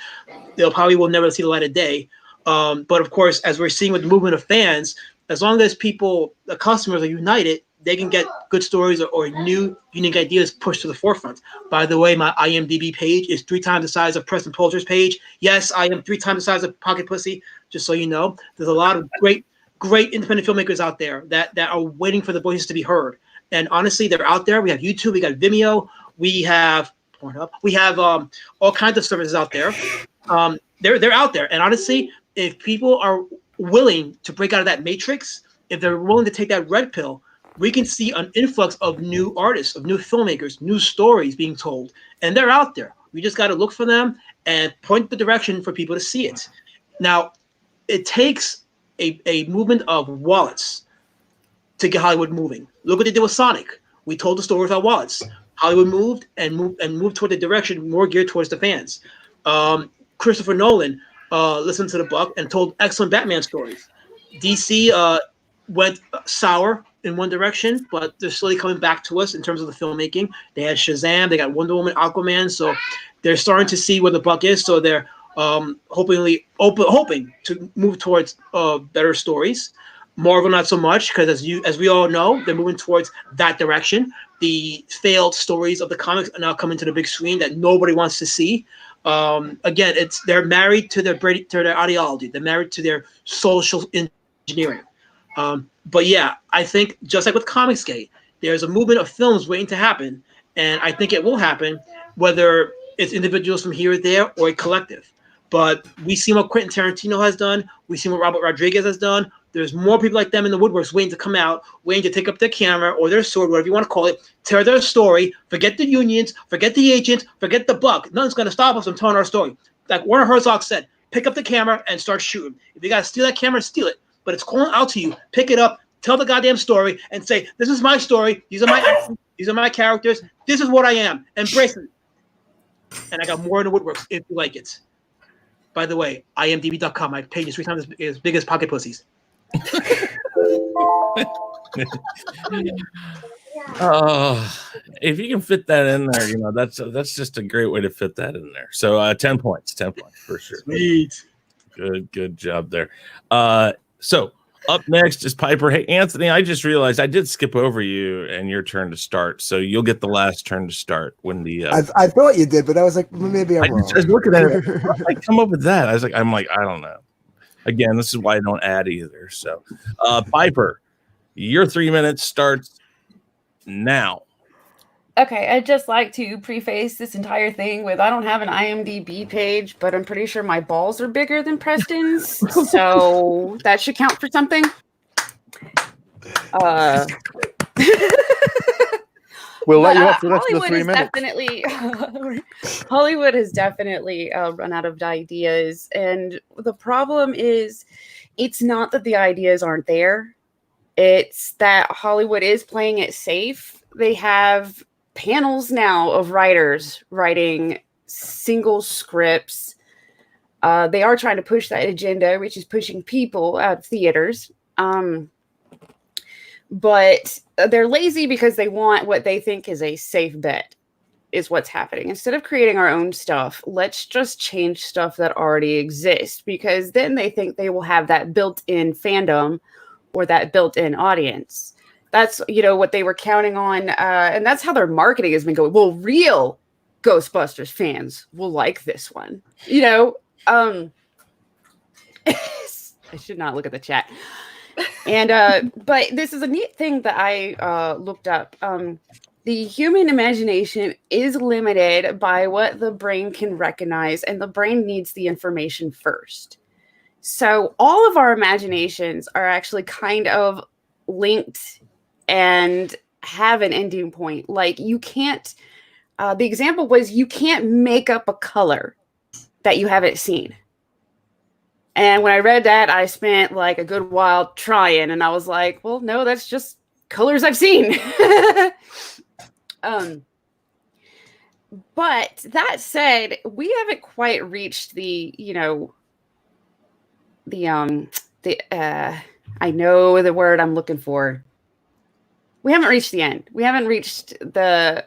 they'll probably will never see the light of day. But of course, as we're seeing with the movement of fans, as long as people, the customers are united, they can get good stories or new, unique ideas pushed to the forefront. By the way, my IMDb page is 3 times the size of Preston Poulter's page. Yes, I am 3 times the size of Pocket Pussy, just so you know. There's a lot of great independent filmmakers out there that are waiting for the voices to be heard. And honestly, they're out there. We have YouTube, we got Vimeo, we have Pornhub, we have all kinds of services out there. They're out there. And honestly, if people are willing to break out of that matrix, if they're willing to take that red pill, we can see an influx of new artists, of new filmmakers, new stories being told. And they're out there. We just got to look for them and point the direction for people to see it. Now, it takes a movement of wallets to get Hollywood moving. Look what they did with Sonic. We told the story without wallets. Hollywood moved toward the direction more geared towards the fans. Christopher Nolan listened to the buck and told excellent Batman stories. DC went sour in one direction, but they're slowly coming back to us in terms of the filmmaking. They had Shazam, they got Wonder Woman, Aquaman, so they're starting to see where the buck is. So they're hoping to move towards better stories. Marvel not so much, because as we all know, they're moving towards that direction. The failed stories of the comics are now coming to the big screen that nobody wants to see. Again, they're married to their ideology. They're married to their social engineering. But yeah, I think just like with Comicsgate, there's a movement of films waiting to happen, and I think it will happen, whether it's individuals from here or there or a collective. But we see what Quentin Tarantino has done. We see what Robert Rodriguez has done. There's more people like them in the woodworks waiting to come out, waiting to take up their camera or their sword, whatever you want to call it, tell their story, forget the unions, forget the agents, forget the buck. Nothing's going to stop us from telling our story. Like Werner Herzog said, pick up the camera and start shooting. If you got to steal that camera, steal it. But it's calling out to you. Pick it up, tell the goddamn story, and say, this is my story. These are my actions. These are my characters. This is what I am. Embrace it. And I got more in the woodworks if you like it. By the way, imdb.com. My page is 3 times as big as Pocket Pussies. If you can fit that in there, that's just a great way to fit that in there. So 10 points for sure. Sweet. Good job there. So up next is Piper. Hey, Anthony, I just realized I did skip over you and your turn to start. So you'll get the last turn to start when the I thought you did, but I was like, maybe I'm wrong. I was looking at it. I come up with that. I'm like, I don't know. Again, this is why I don't add either. So Piper, your 3 minutes starts now. Okay, I'd just like to preface this entire thing with I don't have an IMDb page, but I'm pretty sure my balls are bigger than Preston's, so that should count for something. We'll let you off the rest of the 3 minutes. Hollywood has definitely run out of ideas, and the problem is, it's not that the ideas aren't there; it's that Hollywood is playing it safe. They have panels now of writers writing single scripts. They are trying to push that agenda, which is pushing people out of theaters. But they're lazy because they want what they think is a safe bet, is what's happening. Instead of creating our own stuff, let's just change stuff that already exists, because then they think they will have that built-in fandom or that built-in audience. That's, what they were counting on. And that's how their marketing has been going. Well, real Ghostbusters fans will like this one. I should not look at the chat. And but this is a neat thing that I looked up. The human imagination is limited by what the brain can recognize, and the brain needs the information first. So all of our imaginations are actually kind of linked and have an ending point. Like you can't, the example was you can't make up a color that you haven't seen. And when I read that, I spent like a good while trying, and I was like, well, no, that's just colors I've seen. But that said, we haven't quite reached I know the word I'm looking for. We haven't reached the end. We haven't reached the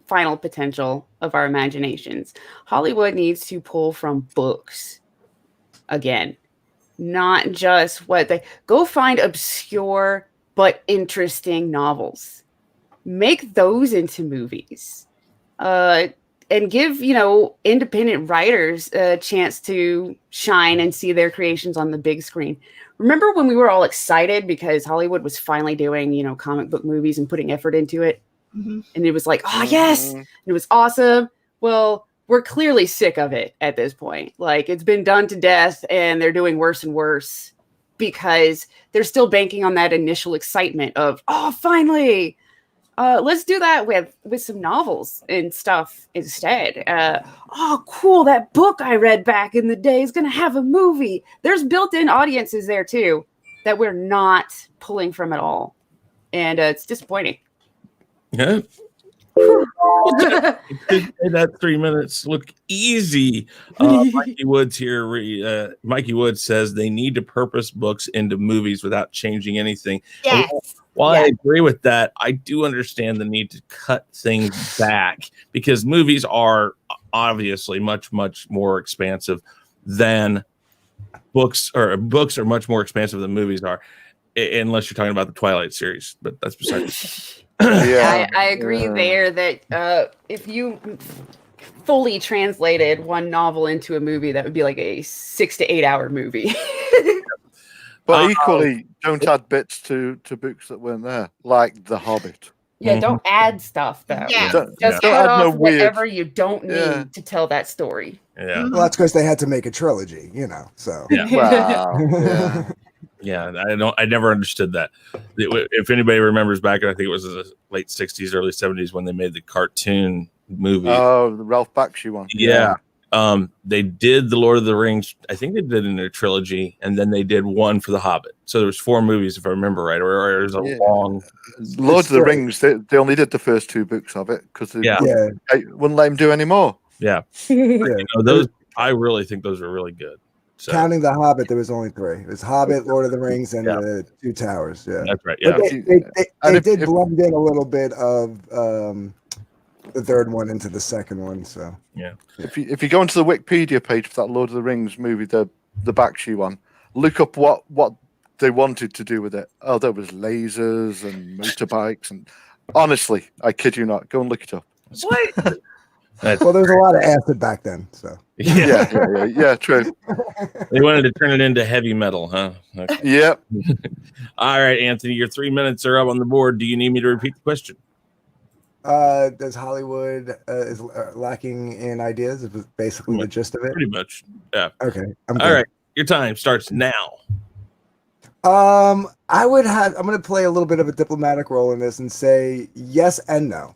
final potential of our imaginations. Hollywood needs to pull from books again, not just what they go find obscure but interesting novels. Make those into movies. And give, independent writers a chance to shine and see their creations on the big screen. Remember when we were all excited because Hollywood was finally doing, comic book movies and putting effort into it? Mm-hmm. And it was like, oh, yes, it was awesome. Well, we're clearly sick of it at this point. Like, it's been done to death, and they're doing worse and worse because they're still banking on that initial excitement of, oh, finally. Let's do that with some novels and stuff instead. Oh, cool. That book I read back in the day is going to have a movie. There's built-in audiences there, too, that we're not pulling from at all. And it's disappointing. Yeah. That 3 minutes look easy. Mikey Woods here. Mikey Woods says they need to purpose books into movies without changing anything. Yes. While I agree with that, I do understand the need to cut things back because movies are obviously much, much more expansive than books, or books are much more expansive than movies are, unless you're talking about the Twilight series. But that's besides. Yeah, I agree there that if you fully translated one novel into a movie, that would be like a 6 to 8 hour movie. But equally, don't add bits to books that weren't there, like The Hobbit. Yeah, don't add stuff though. Yeah. Just cut off whatever you don't need to tell that story. Yeah. Well, that's because they had to make a trilogy, so. Yeah. Wow. Yeah, I never understood that. If anybody remembers back, I think it was the late 60s, early 70s when they made the cartoon movie. Oh, the Ralph Bakshi one. Yeah. They did the Lord of the Rings. I think they did in a trilogy, and then they did one for the Hobbit. So there was 4 movies, if I remember right, or it was a long. Lord of the Rings. They only did the first 2 books of it because they wouldn't let him do any more. Yeah. Those I really think those were really good. So. Counting the Hobbit, there was only 3. It was Hobbit, Lord of the Rings, and the 2 Towers. Yeah, that's right. Yeah, they did blend in a little bit of the third one into the second one. So yeah, if you go into the Wikipedia page for that Lord of the Rings movie, the Bakshi one, look up what they wanted to do with it. Oh, there was lasers and motorbikes, and honestly, I kid you not, go and look it up. What? Well, there was a lot of acid back then, so yeah, true. They wanted to turn it into heavy metal, huh? Okay. Yep. All right, Anthony, your 3 minutes are up on the board. Do you need me to repeat the question? Does Hollywood is lacking in ideas? Is basically the gist of it. Pretty much. Yeah. Okay. All right. Your time starts now. I'm going to play a little bit of a diplomatic role in this and say yes and no.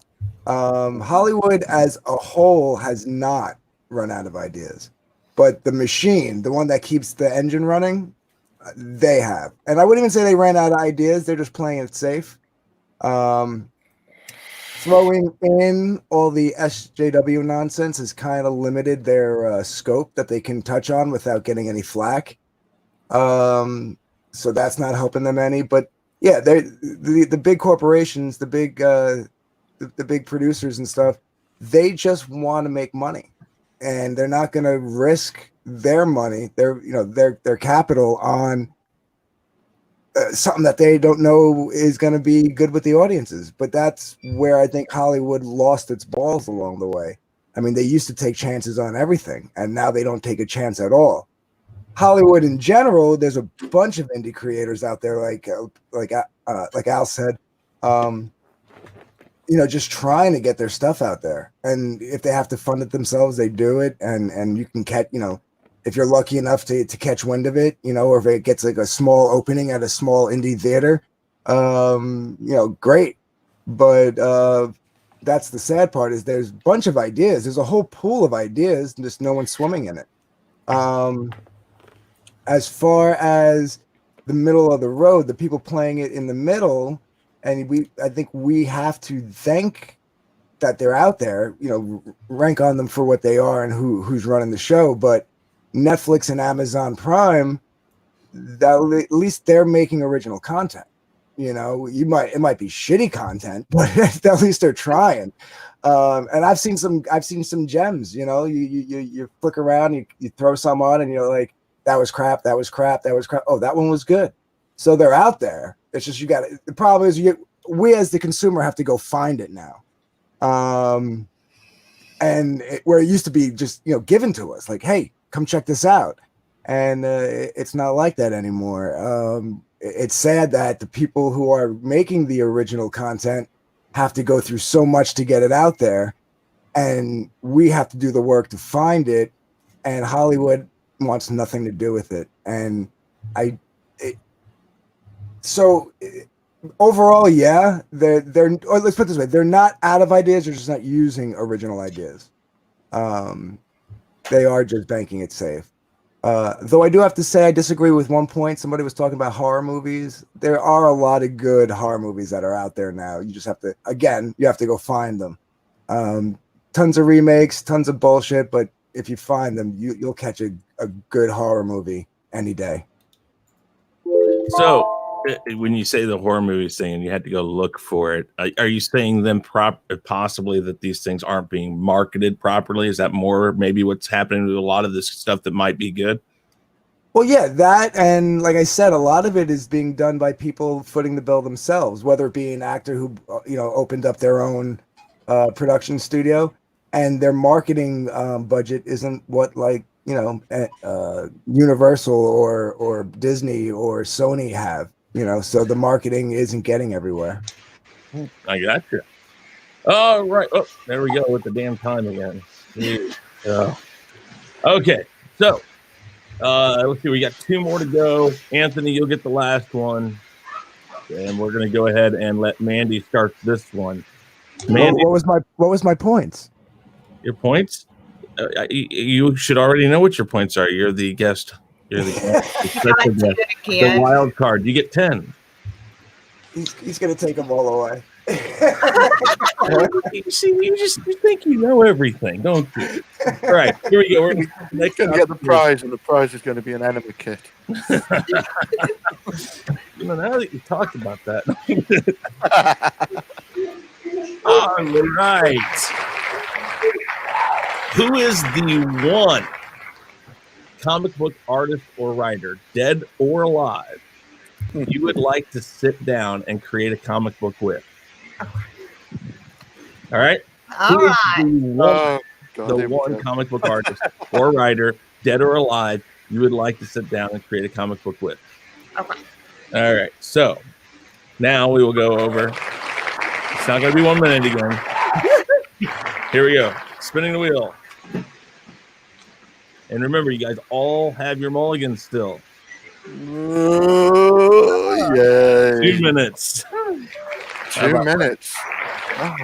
Hollywood as a whole has not run out of ideas, but the machine, the one that keeps the engine running, they have. And I wouldn't even say they ran out of ideas. They're just playing it safe. Throwing in all the SJW nonsense has kind of limited their scope that they can touch on without getting any flack. So that's not helping them any. But yeah, the big corporations, the big producers and stuff, they just want to make money, and they're not going to risk their money, their capital on something that they don't know is going to be good with the audiences. But that's where I think Hollywood lost its balls along the way. I mean, they used to take chances on everything, and now they don't take a chance at all. Hollywood in general, there's a bunch of indie creators out there, like Al said, just trying to get their stuff out there. And if they have to fund it themselves, they do it. And you can catch, if you're lucky enough to catch wind of it, or if it gets like a small opening at a small indie theater, great. But that's the sad part, is there's a bunch of ideas. There's a whole pool of ideas, and just no one's swimming in it. As far as the middle of the road, the people playing it in the middle, and I think we have to thank that they're out there, rank on them for what they are and who's running the show. But Netflix and Amazon Prime, at least they're making original content. It might be shitty content, but at least they're trying. And I've seen some gems. You flick around, you throw some on, and you're like, that was crap. Oh, that one was good. So they're out there. It's just the problem is we as the consumer have to go find it now. Where it used to be just given to us, like, hey, come check this out. And it's not like that anymore. It's sad that the people who are making the original content have to go through so much to get it out there, and we have to do the work to find it, and Hollywood wants nothing to do with it. And overall, yeah, they're or let's put it this way, they're not out of ideas, they're just not using original ideas. They are just banking it safe. Though I do have to say I disagree with one point. Somebody was talking about horror movies. There are a lot of good horror movies that are out there now. You just have to, you have to go find them. Tons of remakes, tons of bullshit, but if you find them, you'll catch a good horror movie any day. So when you say the horror movies thing and you had to go look for it, are you saying then possibly that these things aren't being marketed properly? Is that more maybe what's happening with a lot of this stuff that might be good? Well, yeah, that, and like I said, a lot of it is being done by people footing the bill themselves, whether it be an actor who opened up their own production studio, and their marketing budget isn't what Universal or Disney or Sony have. So the marketing isn't getting everywhere. I got you. All right. Oh, there we go with the damn time again. Okay. So let's see. We got 2 more to go. Anthony, you'll get the last one. And we're going to go ahead and let Mandy start this one. Mandy, what was my points? Your points? You should already know what your points are. You're the guest. You're the wild card. You get 10. He's gonna take them all away. You think you know everything, don't you? All right, here we go. We're going to get the prize, and the prize is going to be an enema kit. Now that you talked about that. All right. Who is the one comic book artist or writer, dead or alive, you would like to sit down and create a comic book with? All right. All right. The one comic book artist or writer, dead or alive, you would like to sit down and create a comic book with. Okay. All right. So now we will go over. It's not going to be 1 minute again. Here we go. Spinning the wheel. And remember, you guys all have your mulligans still. Oh, yay. 2 minutes. 2 minutes. Oh.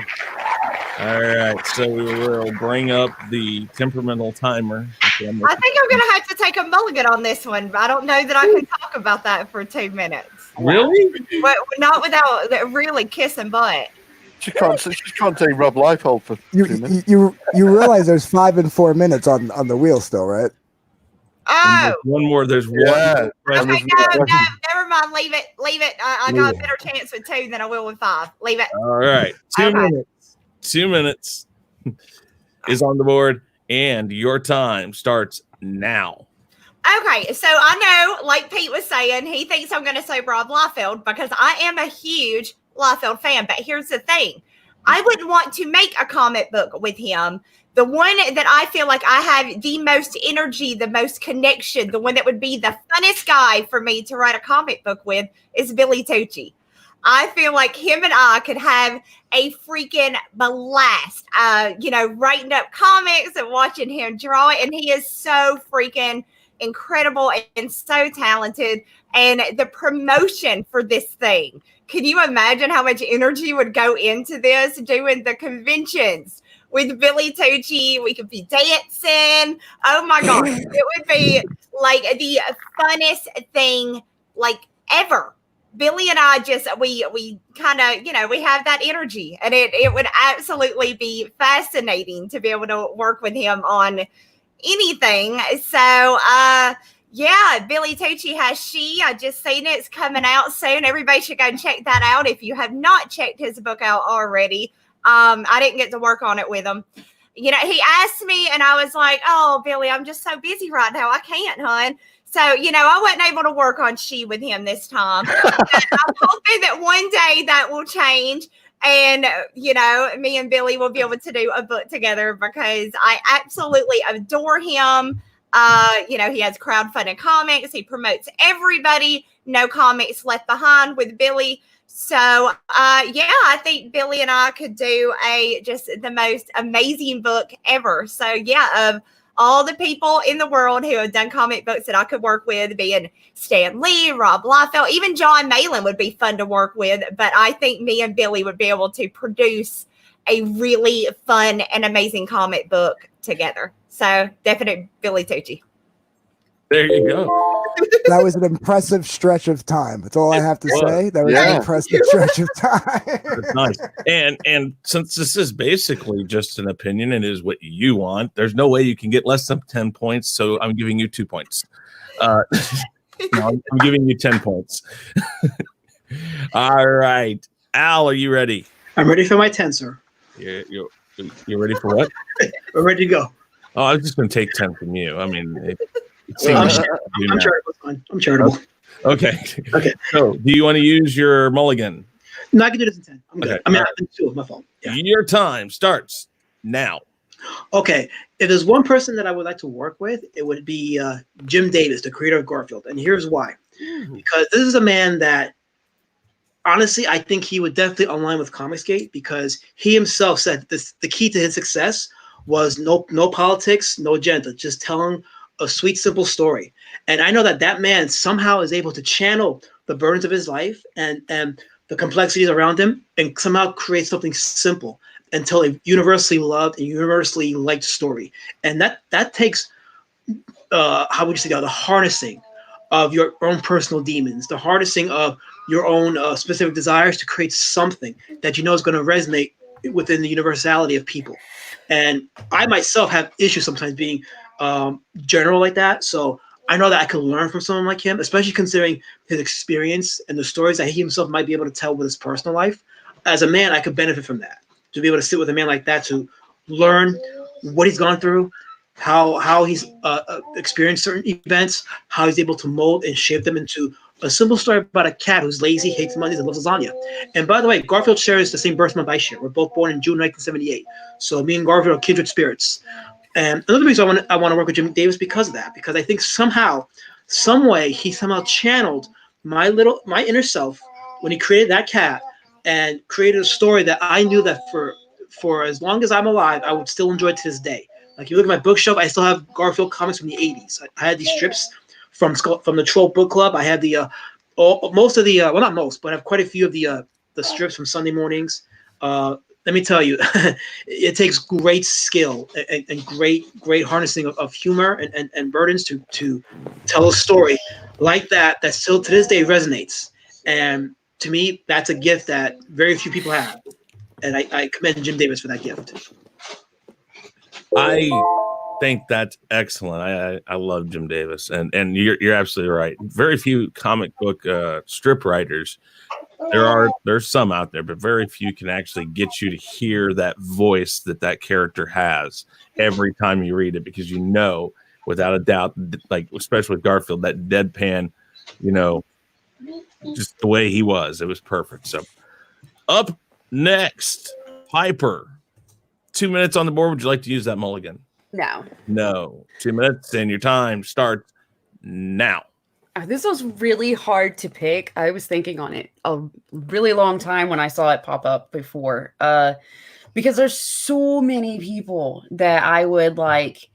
All right, so we will bring up the temperamental timer. Okay, I think I'm going to have to take a mulligan on this one, but I don't know that I can talk about that for 2 minutes. Really? But not without really kissing butt. She can't say Rob Liefeld for 2 minutes. You realize there's 5 and 4 minutes on the wheel still, right? Oh. One more. There's one. Yeah. Okay, no, never mind. Leave it. I got a better chance with 2 than I will with 5. Leave it. All right. 2 minutes. 2 minutes is on the board, and your time starts now. Okay, so I know, like Pete was saying, he thinks I'm going to say Rob Liefeld because I am a huge Liefeld fan. But here's the thing. I wouldn't want to make a comic book with him. The one that I feel like I have the most energy, the most connection, the one that would be the funnest guy for me to write a comic book with is Billy Tucci. I feel like him and I could have a freaking blast, writing up comics and watching him draw it. And he is so freaking incredible and so talented. And the promotion for this thing, can you imagine how much energy would go into this, doing the conventions with Billy Tucci? We could be dancing. Oh my God. It would be like the funnest thing like ever. Billy and I we kind of, we have that energy, and it would absolutely be fascinating to be able to work with him on anything. So, Billy Tucci has She. I just seen it. It's coming out soon. Everybody should go and check that out if you have not checked his book out already. I didn't get to work on it with him. He asked me, and I was like, oh, Billy, I'm just so busy right now. I can't, hon. So, I wasn't able to work on She with him this time. But I'm hoping that one day that will change. And, me and Billy will be able to do a book together because I absolutely adore him. He has crowdfunded comics. He promotes everybody. No comics left behind with Billy. So, I think Billy and I could do just the most amazing book ever. So, of all the people in the world who have done comic books that I could work with, being Stan Lee, Rob Liefeld, even John Malin would be fun to work with. But I think me and Billy would be able to produce a really fun and amazing comic book together. So definite Billy Tucci. There you go. That was an impressive stretch of time. That's all I have to say. That was an impressive stretch of time. That's nice. And since this is basically just an opinion and is what you want, there's no way you can get less than 10 points. So I'm giving you 2 points. No, I'm giving you 10 points. All right. Al, are you ready? I'm ready for my 10, sir. You're ready for what? We're ready to go. Oh, I was just going to take 10 from you. I mean, I'm charitable. I'm charitable. Okay. So, do you want to use your mulligan? No, I can do this in 10. I'm good. Okay. I mean, I've been 2 of my phone. Yeah. Your time starts now. Okay. If there's one person that I would like to work with, it would be Jim Davis, the creator of Garfield. And here's why. Because this is a man that, honestly, I think he would definitely align with Comicsgate, because he himself said the key to his success was no politics, no agenda, just telling a sweet, simple story. And I know that man somehow is able to channel the burdens of his life and the complexities around him and somehow create something simple and tell a universally loved and universally liked story. And that takes, how would you say, the harnessing of your own personal demons, the harnessing of your own specific desires to create something that you know is going to resonate within the universality of people. And I myself have issues sometimes being general like that. So I know that I could learn from someone like him, especially considering his experience and the stories that he himself might be able to tell with his personal life. As a man, I could benefit from that, to be able to sit with a man like that, to learn what he's gone through, how he's experienced certain events, how he's able to mold and shape them into a simple story about a cat who's lazy, hates Mondays, and loves lasagna. And by the way, Garfield shares the same birth month I share. We're both born in June 1978. So me and Garfield are kindred spirits. And another reason I want to work with Jim Davis because of that, because I think somehow, some way, he somehow channeled my inner self when he created that cat and created a story that I knew that for as long as I'm alive, I would still enjoy to this day. Like, you look at my bookshelf, I still have Garfield comics from the 80s. I had these strips from the Troll Book Club. I had the most of the well, not most, but I have quite a few of the strips from Sunday mornings. Let me tell you, it takes great skill and great harnessing of humor and burdens to tell a story like that still to this day resonates. And to me, that's a gift that very few people have. And I commend Jim Davis for that gift. I think that's excellent. I love Jim Davis, and you're absolutely right. Very few comic book strip writers. There's some out there, but very few can actually get you to hear that voice that character has every time you read it, because you know without a doubt. Like especially with Garfield, that deadpan, you know, just the way he was, it was perfect. So up next, Piper. 2 minutes on the board. Would you like to use that mulligan? No. No. 2 minutes, and your time starts now. This was really hard to pick. I was thinking on it a really long time when I saw it pop up before. Because there's so many people that I would like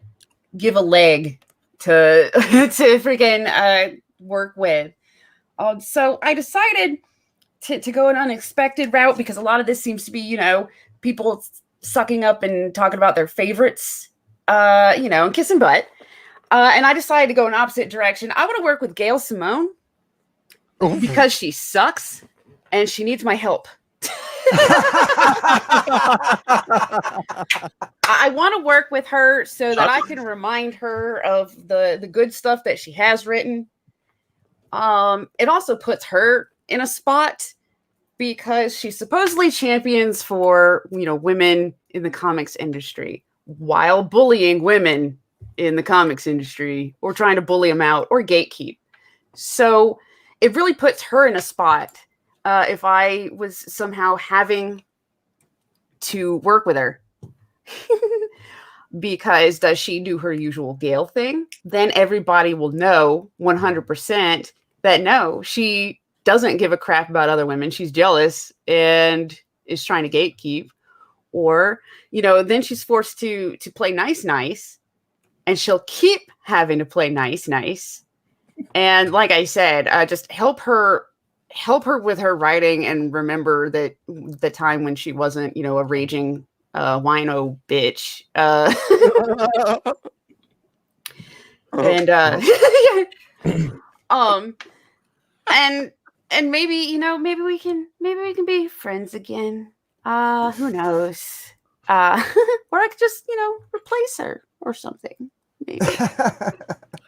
give a leg to to freaking work with. So I decided to go an unexpected route because a lot of this seems to be, you know, people sucking up and talking about their favorites, you know, and kissing butt. And I decided to go in opposite direction. I want to work with Gail Simone because she sucks and she needs my help. I want to work with her so that I can remind her of the good stuff that she has written. It also puts her in a spot because she supposedly champions for, you know, women in the comics industry while bullying women in the comics industry or trying to bully them out or gatekeep. So it really puts her in a spot if I was somehow having to work with her. Because does she do her usual Gale thing? Then everybody will know 100% that no, she doesn't give a crap about other women. She's jealous and is trying to gatekeep. Or, you know, then she's forced to play nice, and she'll keep having to play nice. And like I said, just help her with her writing and remember that the time when she wasn't, you know, a raging wino bitch. And maybe, you know, maybe we can be friends again. Who knows? Or I could just, you know, replace her or something. Maybe.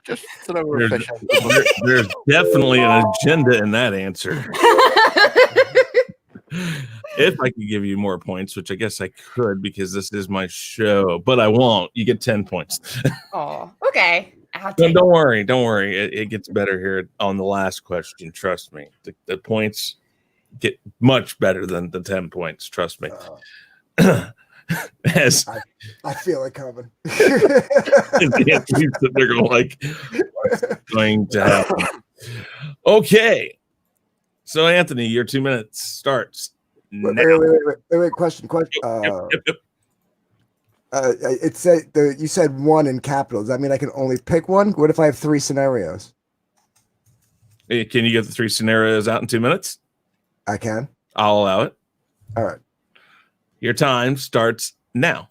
Just to know we're There's definitely an agenda in that answer. If I could give you more points, which I guess I could because this is my show, but I won't. You get 10 points. Oh, okay. Don't worry. It gets better here on the last question. Trust me. The points get much better than the 10 points. Trust me. As I feel it coming. They're going like, what's going to happen? Okay. So, Anthony, your 2 minutes starts now. Wait. Question. Yep. It said you said one in capitals. Does that mean I can only pick one? What if I have 3 scenarios? Hey, can you get the 3 scenarios out in 2 minutes? I can. I'll allow it. All right. Your time starts now.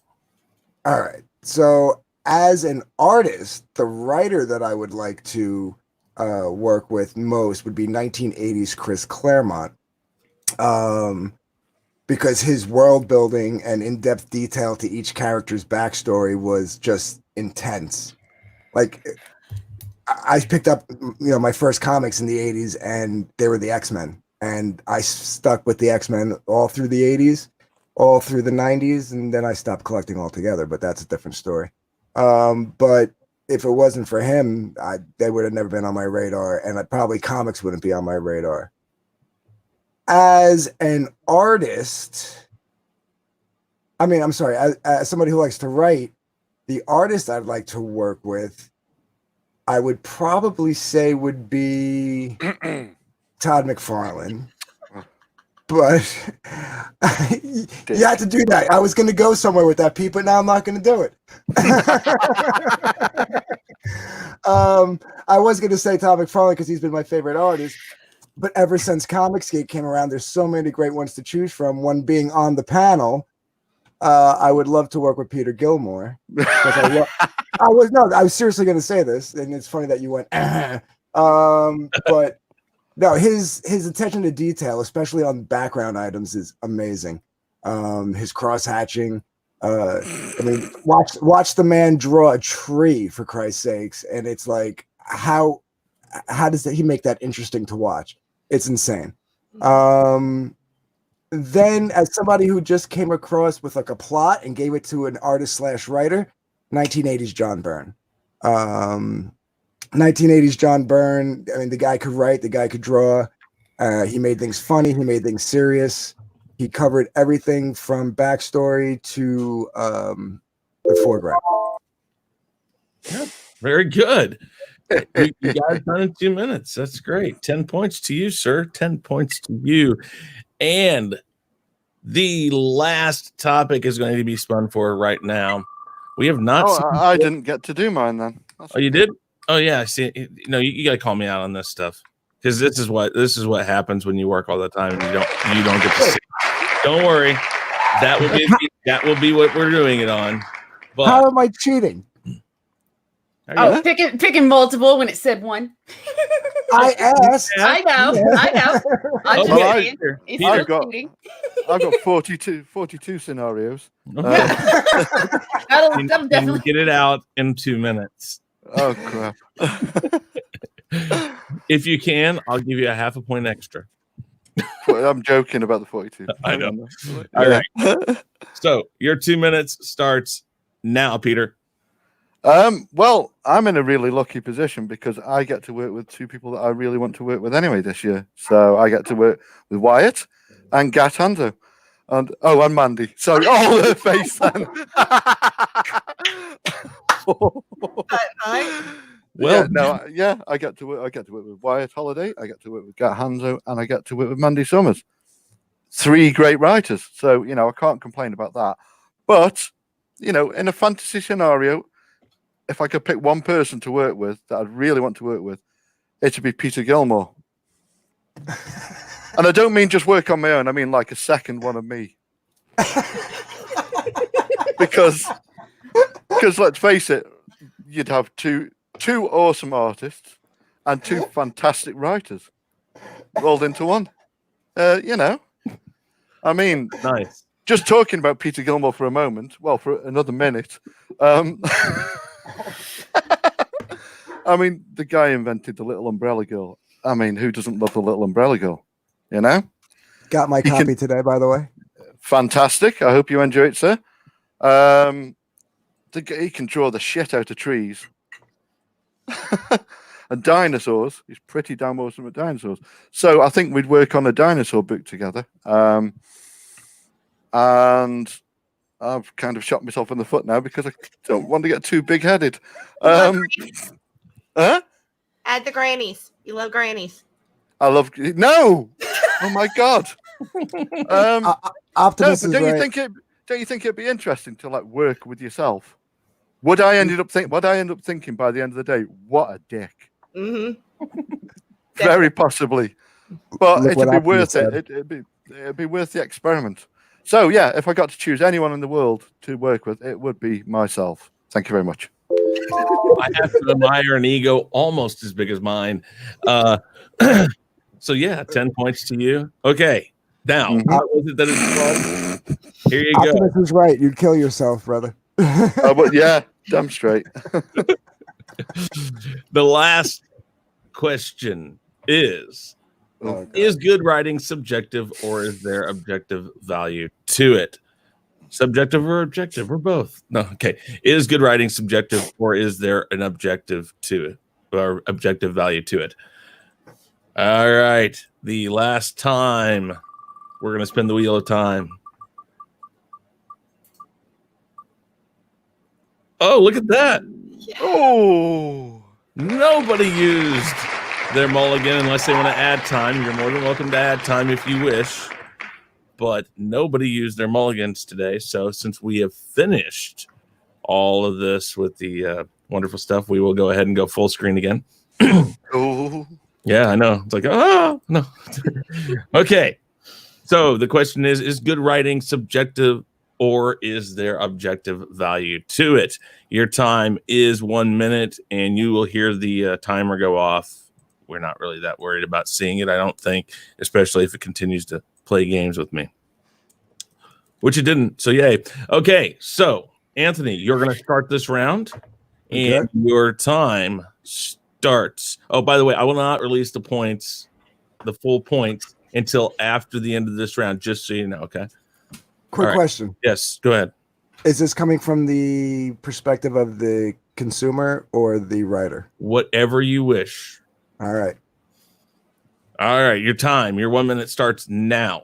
All right. So, as an artist, the writer that I would like to work with most would be 1980s Chris Claremont. Because his world building and in-depth detail to each character's backstory was just intense. Like, I picked up, you know, my first comics in the 80s, and they were the X-Men. And I stuck with the X-Men all through the 80s, all through the 90s, and then I stopped collecting altogether, but that's a different story. But if it wasn't for him, they would have never been on my radar, and probably comics wouldn't be on my radar. As an artist, as somebody who likes to write, the artist I'd like to work with, I would probably say would be Todd McFarlane. But you had to do that. I was going to go somewhere with that, Pete, but now I'm not going to do it. I was going to say Todd McFarlane because he's been my favorite artist. But ever since Comicsgate came around, there's so many great ones to choose from. One being on the panel, I would love to work with Peter Gilmore. I was seriously going to say this, and it's funny that you went. But no, his attention to detail, especially on background items, is amazing. His cross hatching. Watch the man draw a tree, for Christ's sakes, and it's like how does he make that interesting to watch? It's insane. Then, as somebody who just came across with like a plot and gave it to an artist/writer, 1980s John Byrne. 1980s John Byrne. I mean, the guy could write, the guy could draw. He made things funny. He made things serious. He covered everything from backstory to the foreground. Yeah, very good. You got it done in 2 minutes. That's great. 10 points to you, sir. 10 points to you. And the last topic is going to be spun for right now. We have not. I didn't get to do mine then. Oh, you did? Oh, yeah. I see. No, you got to call me out on this stuff because this is what happens when you work all the time and you don't get to see. Don't worry. That will be what we're doing it on. But how am I cheating? Oh, picking multiple when it said one. I asked. I know. I'm just saying. It's I've still got cheating. 42 scenarios. That'll can definitely get it out in 2 minutes. Oh crap! If you can, I'll give you a half a point extra. I'm joking about the 42. I know. All right. So your 2 minutes starts now, Peter. Well, I'm in a really lucky position because I get to work with two people that I really want to work with anyway this year. So I get to work with Wyatt and Gatando. And Mandy. Sorry, her face then. Well, I get to work with Wyatt Holiday, I get to work with Gat Hanzo, and I get to work with Mandy Summers. 3 great writers. So, I can't complain about that. But, in a fantasy scenario, if I could pick one person to work with that I'd really want to work with, it would be Peter Gilmore. And I don't mean just work on my own, I mean like a second one of me. Because let's face it, you'd have two awesome artists and 2 fantastic writers rolled into one. I mean, nice. Just talking about Peter Gilmore for a moment, well, for another minute. I mean, the guy invented the Little Umbrella Girl. I mean, who doesn't love the Little Umbrella Girl? Got my copy today, by the way. Fantastic. I hope you enjoy it, sir. He can draw the shit out of trees. And dinosaurs. He's pretty damn awesome at dinosaurs. So I think we'd work on a dinosaur book together. And I've kind of shot myself in the foot now because I don't want to get too big-headed. Add the grannies. You love grannies. I love... No! Oh, my God. Optimus is don't right. you think it'd be interesting to work with yourself? Would I end up thinking by the end of the day, what a dick? Mm-hmm. Very possibly, but Look it'd what be Optimus worth said. it. It'd be worth the experiment. So yeah, if I got to choose anyone in the world to work with, it would be myself. Thank you very much. I have to admire an ego almost as big as mine. So yeah, 10 points to you. Okay, now how was it that it's fun? Here you go. Optimus is right. You'd kill yourself, brother. But yeah, damn straight. The last question is good writing subjective or is there objective value to it? Subjective or objective or both? No, okay. Is good writing subjective or is there an objective to it or objective value to it? All right. The last time we're going to spin the wheel of time. Oh, look at that. Oh, nobody used their mulligan unless they want to add time. You're more than welcome to add time if you wish. But nobody used their mulligans today. So since we have finished all of this with the wonderful stuff, we will go ahead and go full screen again. Oh. Yeah, I know. It's like, oh, no. Okay. So the question is good writing subjective or is there objective value to it? Your time is 1 minute, and you will hear the timer go off. We're not really that worried about seeing it, I don't think, especially if it continues to play games with me, which it didn't. So yay. Okay, so Anthony, you're going to start this round, and your time starts. Oh, by the way, I will not release the full points, until after the end of this round, just so you know. Okay. Quick question. Yes, go ahead. Is this coming from the perspective of the consumer or the writer? Whatever you wish. All right. All right, your time, your 1 minute starts now.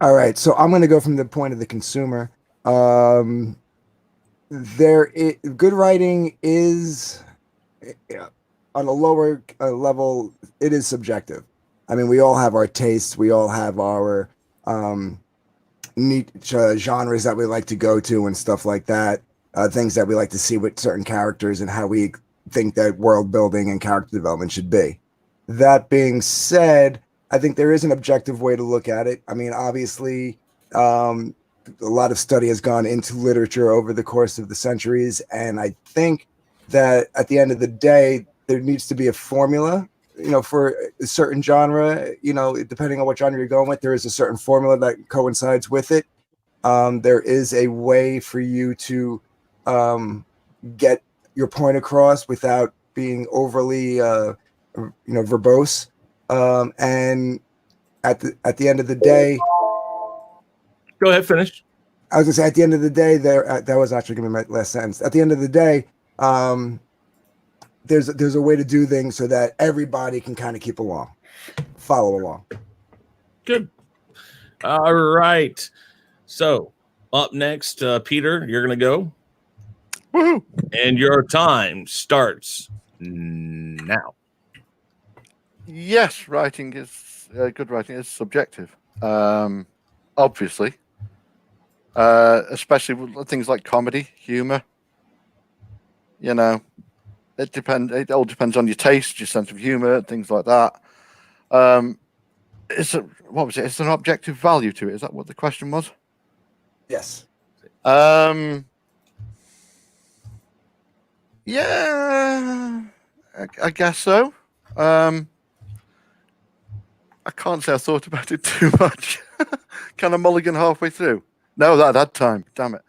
All right, so I'm going to go from the point of the consumer. Good writing is on a lower level. It is subjective. I mean, we all have our tastes. We all have our neat genres that we like to go to and stuff like that. Things that we like to see with certain characters and how we think that world building and character development should be. That being said, I think there is an objective way to look at it. I mean, obviously, a lot of study has gone into literature over the course of the centuries. And I think that at the end of the day, there needs to be a formula, for a certain genre, depending on what genre you're going with, there is a certain formula that coincides with it. There is a way for you to get your point across without being overly verbose, and at the end of the day, go ahead, finish. I was gonna say at the end of the day, that was actually gonna be my last sentence. At the end of the day, there's a way to do things so that everybody can kind of follow along. Good. All right. So up next, Peter, you're gonna go. Woohoo! And your time starts now. Yes, writing is good. Writing is subjective, obviously, especially with things like comedy, humor. It all depends on your taste, your sense of humor, things like that. It's an objective value to it. Is that what the question was? Yes. Yeah, I guess so. I can't say I thought about it too much. Kind of mulligan halfway through. No, that had time. Damn it.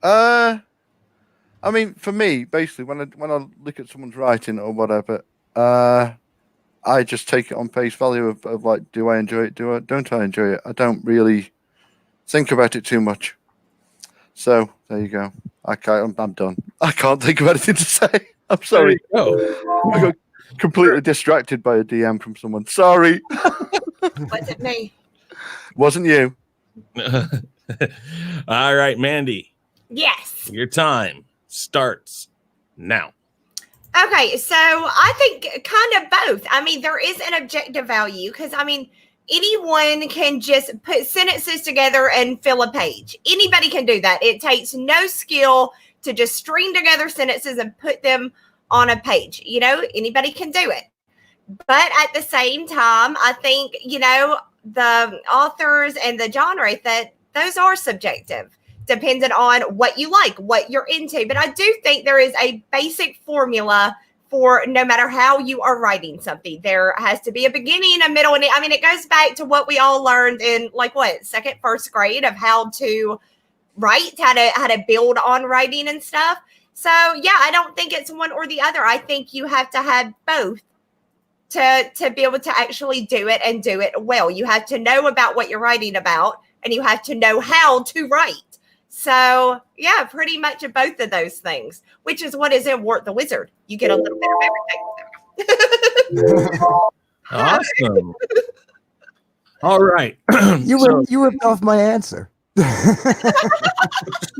I mean, for me, basically, when I look at someone's writing or whatever, I just take it on face value of like, do I enjoy it? Don't I enjoy it? I don't really think about it too much. So there you go. I'm done. I can't think of anything to say. I'm sorry. I got completely distracted by a DM from someone. Sorry. Wasn't me. Wasn't you. All right, Mandy. Yes. Your time starts now. Okay, so I think kind of both. I mean, there is an objective value because, I mean, anyone can just put sentences together and fill a page. Anybody can do that. It takes no skill to just string together sentences and put them on a page. Anybody can do it. But at the same time, I think, the authors and the genre, that those are subjective, depending on what you like, what you're into. But I do think there is a basic formula for no matter how you are writing something. There has to be a beginning, a middle, and I mean, it goes back to what we all learned in second, first grade of how to write, how to build on writing and stuff. So yeah, I don't think it's one or the other. I think you have to have both to be able to actually do it and do it well. You have to know about what you're writing about, and you have to know how to write. So yeah, pretty much both of those things, which is what is in Wart the Wizard. You get a little bit of everything. Awesome. All right. You ripped off my answer.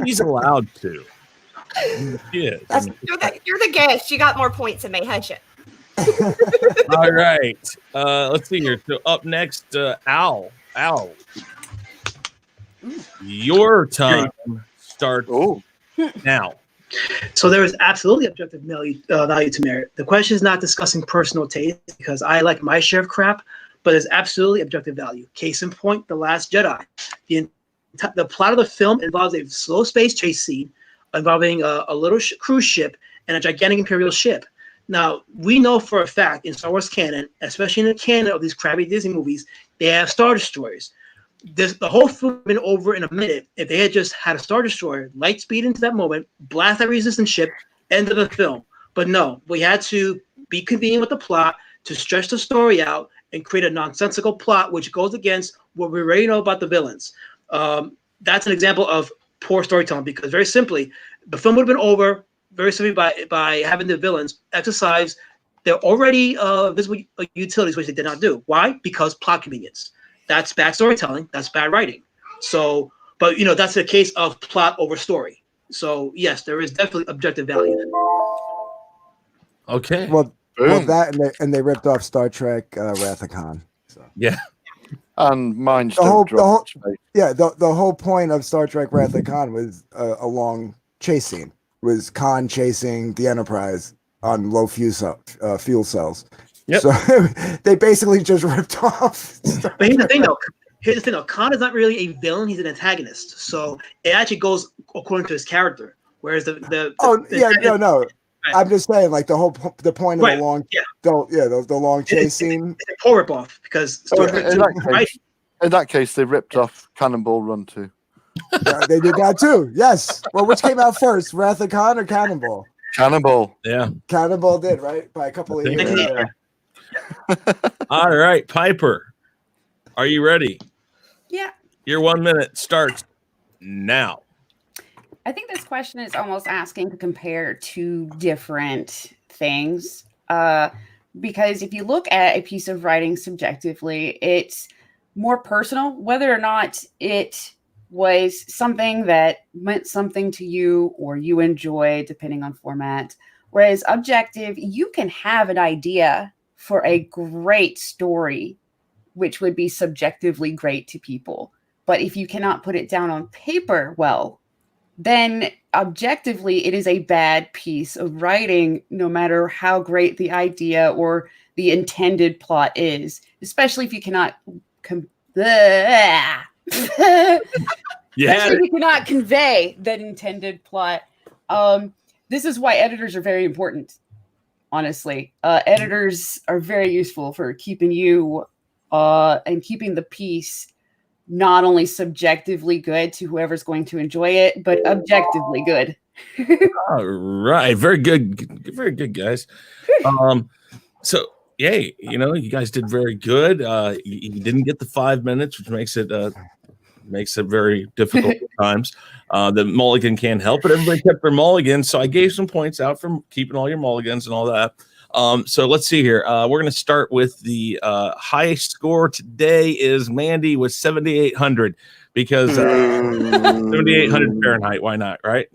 He's allowed to. Yeah. You're the guest. You got more points than me. Hush it. All right. Let's see here. So up next, Al. Your time starts now. So there is absolutely objective value to merit. The question is not discussing personal taste because I like my share of crap, but there's absolutely objective value. Case in point, The Last Jedi. The plot of the film involves a slow space chase scene involving a little cruise ship and a gigantic Imperial ship. Now, we know for a fact in Star Wars canon, especially in the canon of these crappy Disney movies, they have Star Destroyers. The whole film would have been over in a minute if they had just had a Star Destroyer, light speed into that moment, blast that resistance ship, end of the film. But no, we had to be convenient with the plot to stretch the story out and create a nonsensical plot which goes against what we already know about the villains. That's an example of poor storytelling, because very simply, the film would have been over very simply by having the villains exercise their already visible utilities, which they did not do. Why? Because plot convenience. That's bad storytelling. That's bad writing. So, but that's a case of plot over story. So yes, there is definitely objective value. Okay. Well, that and they ripped off Star Trek Wrath of Khan. So. Yeah. And mine the whole point of Star Trek Wrath of Khan was a long chase scene. Was Khan chasing the Enterprise on low fuel cells. Yep. So they basically just ripped off. But here's the thing, though. Khan is not really a villain; he's an antagonist. So it actually goes according to his character. Whereas the I'm just saying, like the point of the long, the long chase scene. It's a poor ripoff because in that case, they ripped off Cannonball Run too. Yeah, they did that too. Yes. Well, which came out first, Wrath of Khan or Cannonball? Cannonball. Yeah. Cannonball did, right? By a couple of years. Yeah. All right, Piper, are you ready? Yeah. Your 1 minute starts now. I think this question is almost asking to compare two different things. Because if you look at a piece of writing subjectively, it's more personal, whether or not it was something that meant something to you or you enjoy, depending on format. Whereas objective, you can have an idea for a great story, which would be subjectively great to people. But if you cannot put it down on paper well, then objectively it is a bad piece of writing, no matter how great the idea or the intended plot is, especially if you cannot especially if you cannot convey that intended plot. This is why editors are very important, honestly. Editors are very useful for keeping you and keeping the piece not only subjectively good to whoever's going to enjoy it, but objectively good. All right. Very good. Very good, guys. So, yay, you guys did very good. You didn't get the 5 minutes, which makes it very difficult at times. The mulligan can't help it. Everybody kept their mulligans, so I gave some points out for keeping all your mulligans and all that. So let's see here. We're going to start with the high score today is Mandy with 7,800 because 7,800 Fahrenheit. Why not? Right?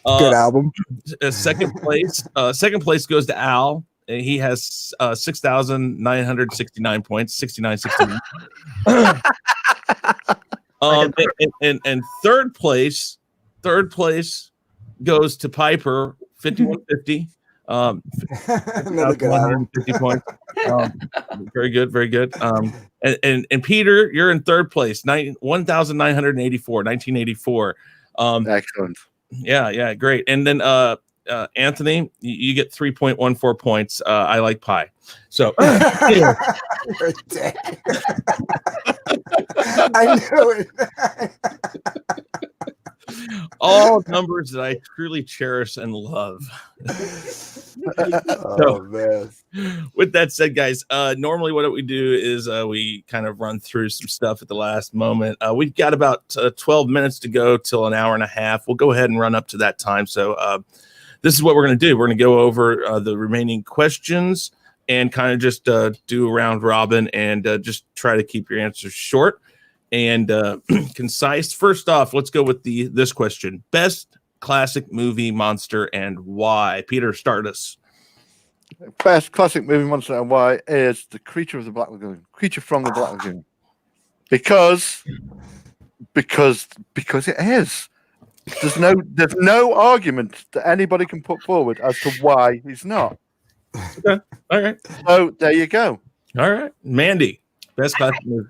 Good album. Second place goes to Al. He has 6,969 points, 69. And third place goes to Piper, 5,150. Another good album. 50 points. Very good. And Peter, you're in third place, 1,984, 1984. Excellent. Yeah, great. And then Anthony, you get 3.14 points. I like pie. So I knew it. all numbers that I truly cherish and love. Man. With that said, guys, normally what we do is we kind of run through some stuff at the last moment. We've got about 12 minutes to go till an hour and a half. We'll go ahead and run up to that time. So this is what we're going to do. We're going to go over the remaining questions and kind of just do a round robin and just try to keep your answers short and concise. First off, let's go with this question. Best classic movie monster and why? Peter, start us. Best classic movie monster and why is the Creature from the Black Lagoon. Because it is. There's no argument that anybody can put forward as to why he's not. Okay. All right. So there you go. All right. Mandy, best classic movie.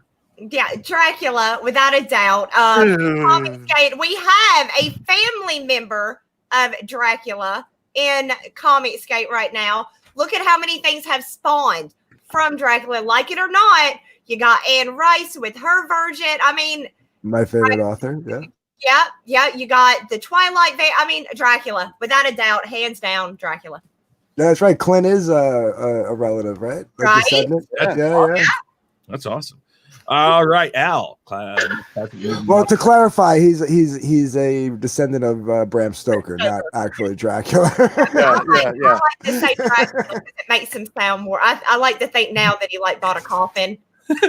Yeah, Dracula, without a doubt. Comicsgate, we have a family member of Dracula in Comicsgate right now. Look at how many things have spawned from Dracula. Like it or not, you got Anne Rice with her version. I mean, my favorite author. Yeah. You got the Twilight. Dracula, without a doubt, hands down, Dracula. Yeah, that's right. Clint is a relative, right? Right? Yeah. That's awesome. All right, Al. Well, to clarify, he's a descendant of Bram Stoker, not actually Dracula. Yeah. I like to say Dracula because it makes him sound more. I like to think now that he bought a coffin. That's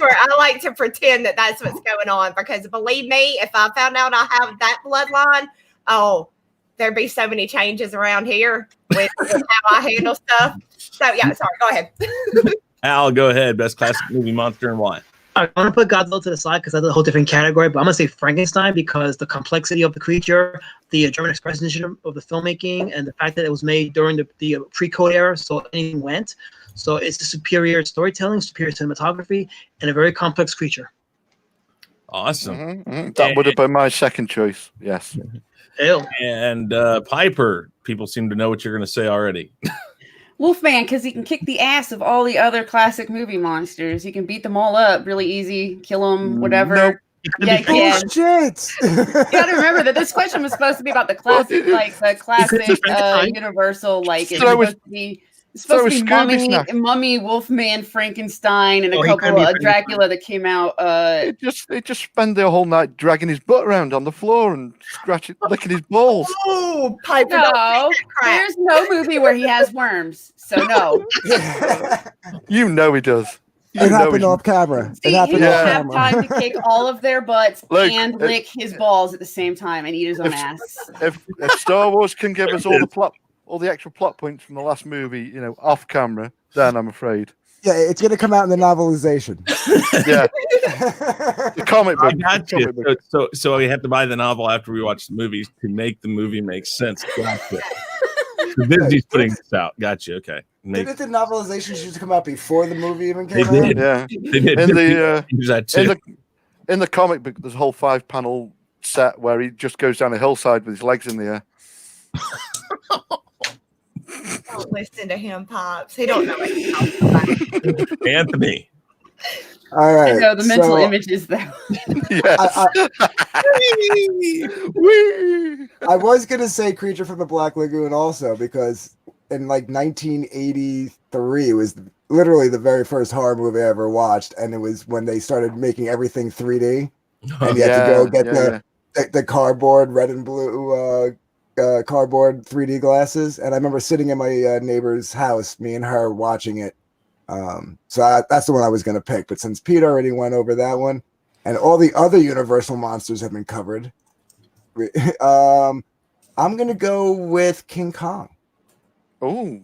where I like to pretend that that's what's going on, because believe me, if I found out I have that bloodline, oh, there'd be so many changes around here with how I handle stuff. So yeah, sorry, go ahead. Al, go ahead. Best classic movie monster and why? I want to put Godzilla to the side because that's a whole different category, but I'm going to say Frankenstein because the complexity of the creature, the German expressionism of the filmmaking, and the fact that it was made during the pre-code era, so anything went. So it's a superior storytelling, superior cinematography, and a very complex creature. Awesome. That would have been my second choice. Yes. Ew. And Piper, people seem to know what you're going to say already. Wolfman, because he can kick the ass of all the other classic movie monsters. He can beat them all up really easy, kill them, whatever. Nope. Yeah, he can. Shit. You got to remember that this question was supposed to be about the classic, Universal, it's supposed to be Mummy, Wolfman, Frankenstein, and a couple of Dracula that came out. It just spend the whole night dragging his butt around on the floor and licking his balls. Oh, Piper! No, there's no movie where he has worms, so no. You know he does. It happened off camera. See, he will have time to kick all of their butts and lick his balls at the same time and eat his own ass. If Star Wars can give us all the extra plot points from the last movie, off camera, then I'm afraid. Yeah, it's going to come out in the novelization. Yeah. The comic book. I got you. So we have to buy the novel after we watch the movies to make the movie make sense. Gotcha. Disney's putting this out. Gotcha. Okay. Didn't the novelization used to come out before the movie even came out? They did. Yeah. They did. In the comic book, there's a whole 5-panel set where he just goes down a hillside with his legs in the air. Don't listen to him, Pops. He don't know what he's talking about. Anthony. All right. I know the mental images, though. Yes. I was going to say Creature from the Black Lagoon also, because in 1983, it was literally the very first horror movie I ever watched, and it was when they started making everything 3D, and you had to go get the cardboard, red and blue cardboard 3D glasses, and I remember sitting in my neighbor's house, me and her watching it. So that's the one I was going to pick, but since Pete already went over that one, and all the other Universal monsters have been covered, I'm going to go with King Kong. Oh,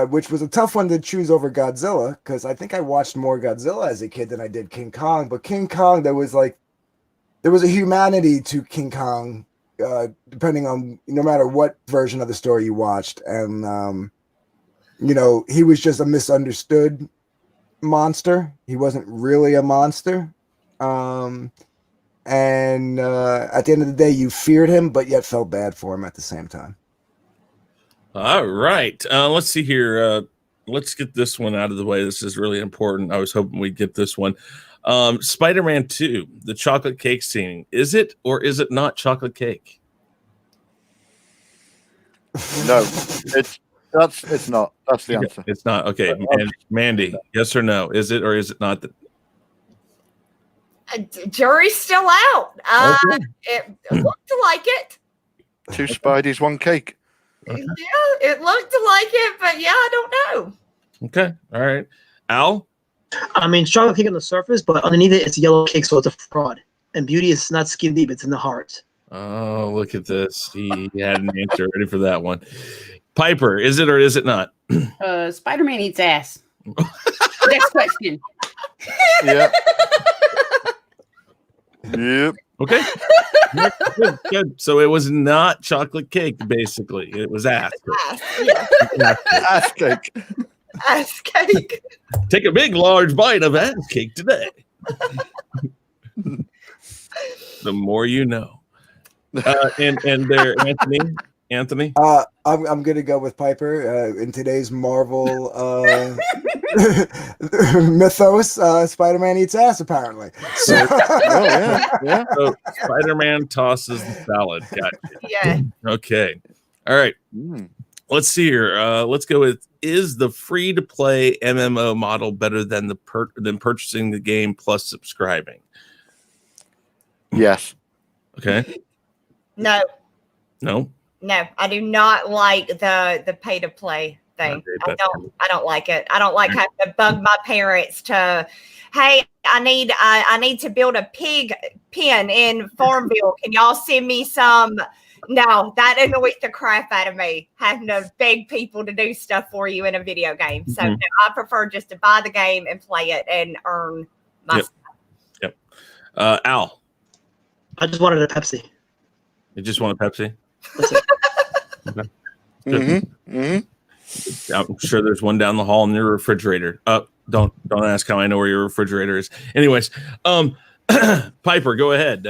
which was a tough one to choose over Godzilla, because I think I watched more Godzilla as a kid than I did King Kong. But King Kong, there was a humanity to King Kong, depending on no matter what version of the story you watched, and he was just a misunderstood monster. He wasn't really a monster, and at the end of the day, you feared him, but yet felt bad for him at the same time. All right. Let's see here. Let's get this one out of the way. This is really important. I was hoping we'd get this one. Spider-Man 2, the chocolate cake scene. Is it or is it not chocolate cake? No, it's not. That's the answer. It's not. Okay. Mandy, yes or no? Is it or is it not? Jury's still out. It looked like it. 2 Spideys, 1 cake. Yeah, it looked like it, but yeah, I don't know. Okay. All right. Al? I mean, chocolate cake on the surface, but underneath it, it's a yellow cake, so it's a fraud. And beauty is not skin deep, it's in the heart. Oh, look at this. He had an answer ready for that one. Piper, is it or is it not? Spider-Man eats ass. Next question. Yeah. Yep. Okay. Good. So it was not chocolate cake, basically. It was ass. Ass cake. Ass cake. Take a big, large bite of ass cake today. The more you know. And there, Anthony? I'm gonna go with Piper. In today's Marvel mythos, Spider-Man eats ass, apparently. So, yeah. So Spider-Man tosses the salad. Gotcha. Yeah. Okay. All right. let's see here. Let's go with, is the free-to-play MMO model better than than purchasing the game plus subscribing? Yes. Okay. No, No. I do not like the pay to play thing. I don't like it. I don't like having to bug my parents to, hey, I need to build a pig pen in Farmville. Can y'all send me some? No, that annoys the crap out of me, having to beg people to do stuff for you in a video game. So no, I prefer just to buy the game and play it and earn my stuff. Yep. Al. I just wanted a Pepsi. You just want a Pepsi? That's it. Okay. I'm sure there's one down the hall in your refrigerator. Don't ask how I know where your refrigerator is. Anyways, Piper, go ahead.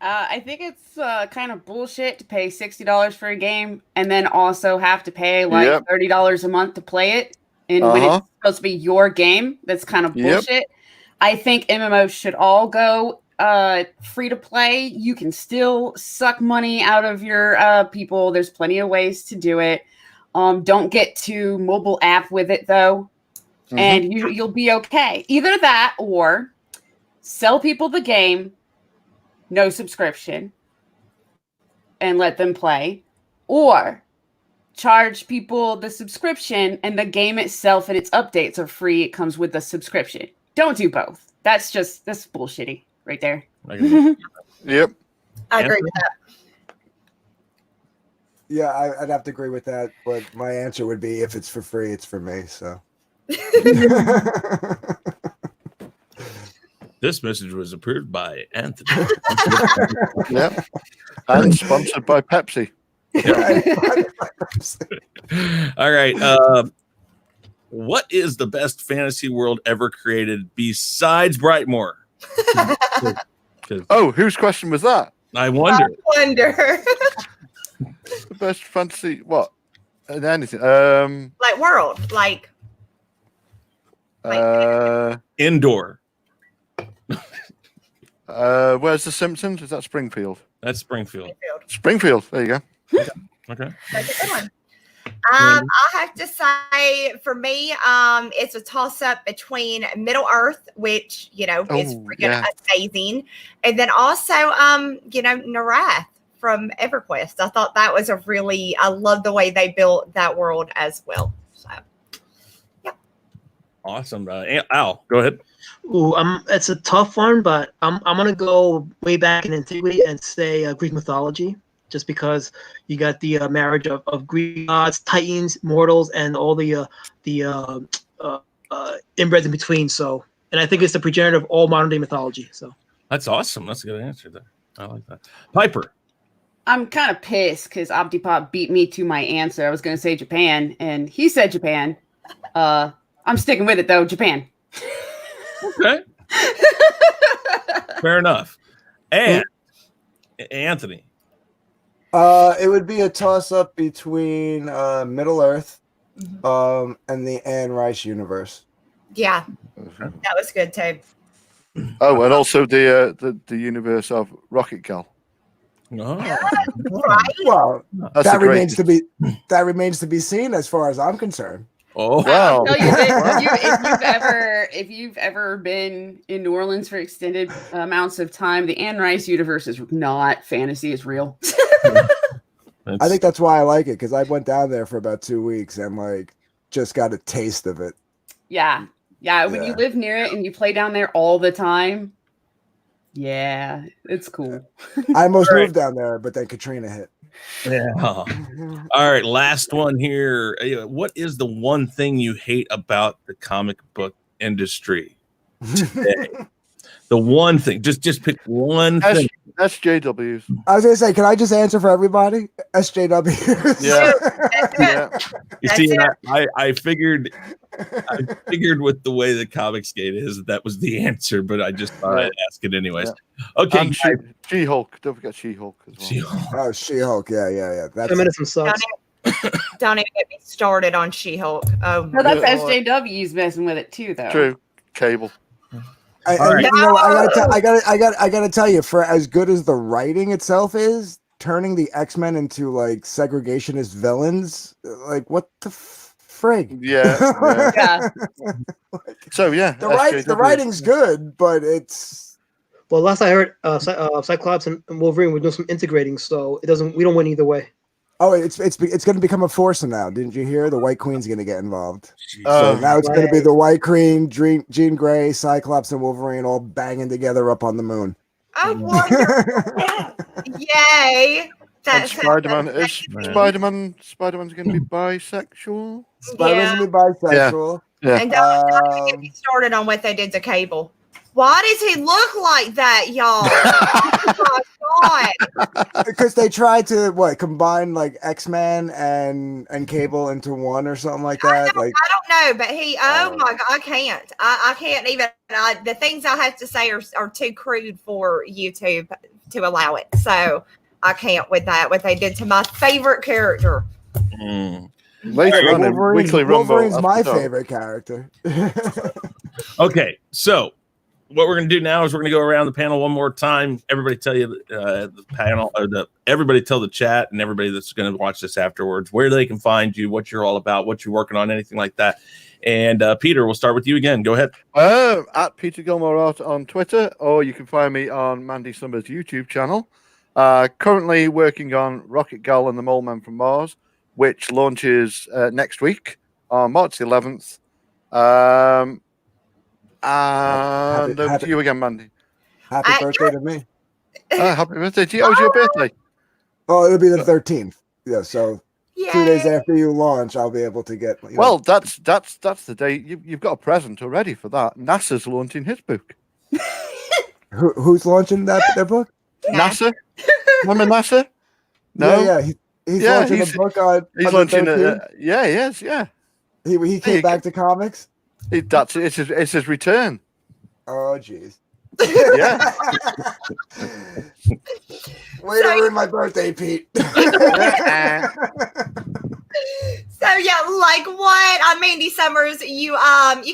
I think it's kind of bullshit to pay $60 for a game and then also have to pay like $30 a month to play it. And when it's supposed to be your game, that's kind of bullshit. I think MMOs should all go free to play. You can still suck money out of your people. There's plenty of ways to do it. Don't get too mobile app with it though, and you'll be okay. Either that or sell people the game, no subscription, and let them play, or charge people the subscription and the game itself and its updates are free. It comes with the subscription. Don't do both. That's bullshitty right there. Yep. I agree with that. Yeah, I'd have to agree with that, but my answer would be if it's for free, it's for me. So This message was approved by Anthony. Yep. And sponsored by Pepsi. All right. What is the best fantasy world ever created besides Brightmoor? Oh, whose question was that? I wonder. The best fantasy, what? Anything. Like world, like Indoor. Where's the Simpsons? Is that Springfield? That's Springfield. Springfield. There you go. Okay. That's a good one. I have to say, for me, it's a toss-up between Middle Earth, which is freaking amazing, and then also Narath from EverQuest. I thought that was I love the way they built that world as well. So, yeah. Awesome. Al, go ahead. Ooh, it's a tough one, but I'm gonna go way back in antiquity and say Greek mythology, just because you got the marriage of Greek gods, Titans, mortals, and all the inbreds in between. So, and I think it's the progenitor of all modern day mythology. So that's awesome. That's a good answer there. I like that. Piper. I'm kind of pissed because Optipop beat me to my answer. I was going to say Japan, and he said Japan. I'm sticking with it though, Japan. Okay. Fair enough. And Anthony. It would be a toss-up between Middle Earth and the Anne Rice universe. Yeah, that was good too. Oh, and also the universe of Rocket Girl. Oh. Right? Well, That's that a great- remains to be seen as far as I'm concerned. Oh, wow. I'll tell you this, if you've ever been in New Orleans for extended amounts of time, the Anne Rice universe is not fantasy; it's real. I think that's why I like it, because I went down there for about 2 weeks and like just got a taste of it. Yeah. When you live near it and you play down there all the time, yeah, it's cool. I almost moved down there, but then Katrina hit. Yeah. All right, last one here. What is the one thing you hate about the comic book industry today? The one thing. Just pick one thing. SJWs. I was gonna say, can I just answer for everybody? SJWs. Yeah. You see, I figured with the way the Comicsgate is, that was the answer, but I just thought I'd ask it anyways. Yeah. Okay. And She-Hulk. Don't forget She-Hulk as well. She-Hulk. Oh, She-Hulk. Yeah. That's Feminism sucks. Don't even get me started on She-Hulk. Oh, No, that's SJW's messing with it too, though. True. Cable. I gotta tell you, for as good as the writing itself is, turning the X-Men into like segregationist villains. Like, what the frig? Yeah. Yeah. So yeah, The SJW. writing's good, but it's Well, last I heard, Cyclops and Wolverine were doing some integrating, so it doesn't. We don't win either way. it's going to become a foursome now. Didn't you hear? The White Queen's going to get involved. Oh, So now it's going to be the White Queen, Jean Grey, Cyclops, and Wolverine all banging together up on the moon. Oh, wonderful. Yay. and That's Spider-Man is Man. Spider-Man's going to be bisexual. Spider-Man's going to be bisexual. Yeah. And don't get me started on what they did to Cable. Why does he look like that, y'all? Oh my God. Because they tried to combine like X-Men and Cable into one or something like that. I don't know, but oh my God, I can't. I can't even. The things I have to say are too crude for YouTube to allow it. So I can't with that. What they did to my favorite character. Later on in Weekly Rumble. Wolverine's my favorite character. Okay, so what we're going to do now is we're going to go around the panel one more time. Everybody tell you the panel, or everybody tell the chat and everybody that's going to watch this afterwards where they can find you, what you're all about, what you're working on, anything like that. And Peter, we'll start with you again. Go ahead. At Peter Gilmore Art on Twitter, or you can find me on Mandy Summers' YouTube channel. Currently working on Rocket Gal and the Mole Men from Mars, which launches next week on March 11th. And over to you again, Mandy. Happy birthday to me. Happy birthday to you. Oh, it's your birthday. Oh, it'll be the 13th. Yeah, so Yay. 2 days after you launch, I'll be able to get. Well, that's the day you've got a present already for that. NASA's launching his book. Who's launching their book? NASA. Remember NASA? No. Yeah. He's launching a book on. He's launching yeah, he is. Yeah. He came back to comics. It's his return. Oh, jeez. Yeah. Way to ruin my birthday, Pete. So yeah, like what? I'm Mandy Summers. You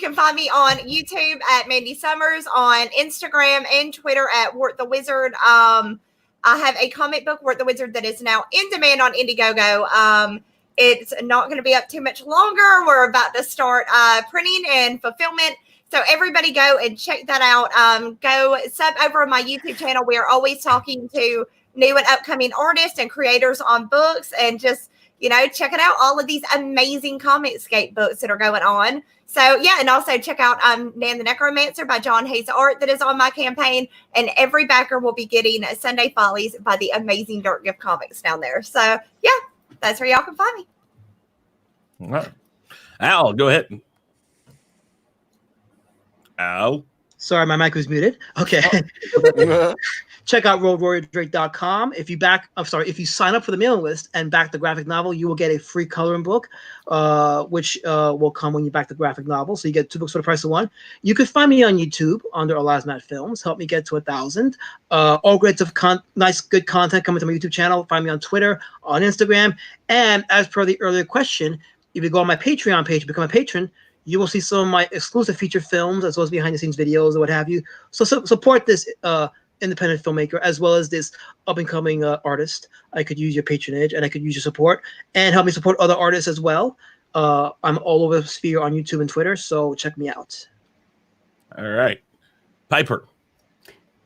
can find me on YouTube at Mandy Summers, on Instagram and Twitter at Wart the Wizard. I have a comic book, Wart the Wizard, that is now in demand on Indiegogo. It's not going to be up too much longer. We're about to start printing and fulfillment. So everybody go and check that out. Go sub over on my YouTube channel. We are always talking to new and upcoming artists and creators on books, and just, checking out all of these amazing Comicsgate books that are going on. So yeah, and also check out Nan the Necromancer by John Hayes Art that is on my campaign, and every backer will be getting Sunday Follies by the amazing DarkGift Comics down there. So yeah, that's where y'all can find me. All right. Al, go ahead. Al. Sorry, my mic was muted. Okay. Check out roadwarriordrake.com. If you sign up for the mailing list and back the graphic novel, you will get a free coloring book, which will come when you back the graphic novel. So you get 2 books for the price of 1. You can find me on YouTube under Alazmat Films. Help me get to 1,000. All grades of nice, good content coming to my YouTube channel. Find me on Twitter, on Instagram. And as per the earlier question, if you go on my Patreon page, become a patron, you will see some of my exclusive feature films as well as behind-the-scenes videos or what have you. So support this independent filmmaker as well as this up-and-coming artist. I could use your patronage and I could use your support, and help me support other artists as well. I'm all over the sphere on YouTube and Twitter, so check me out. All right. Piper.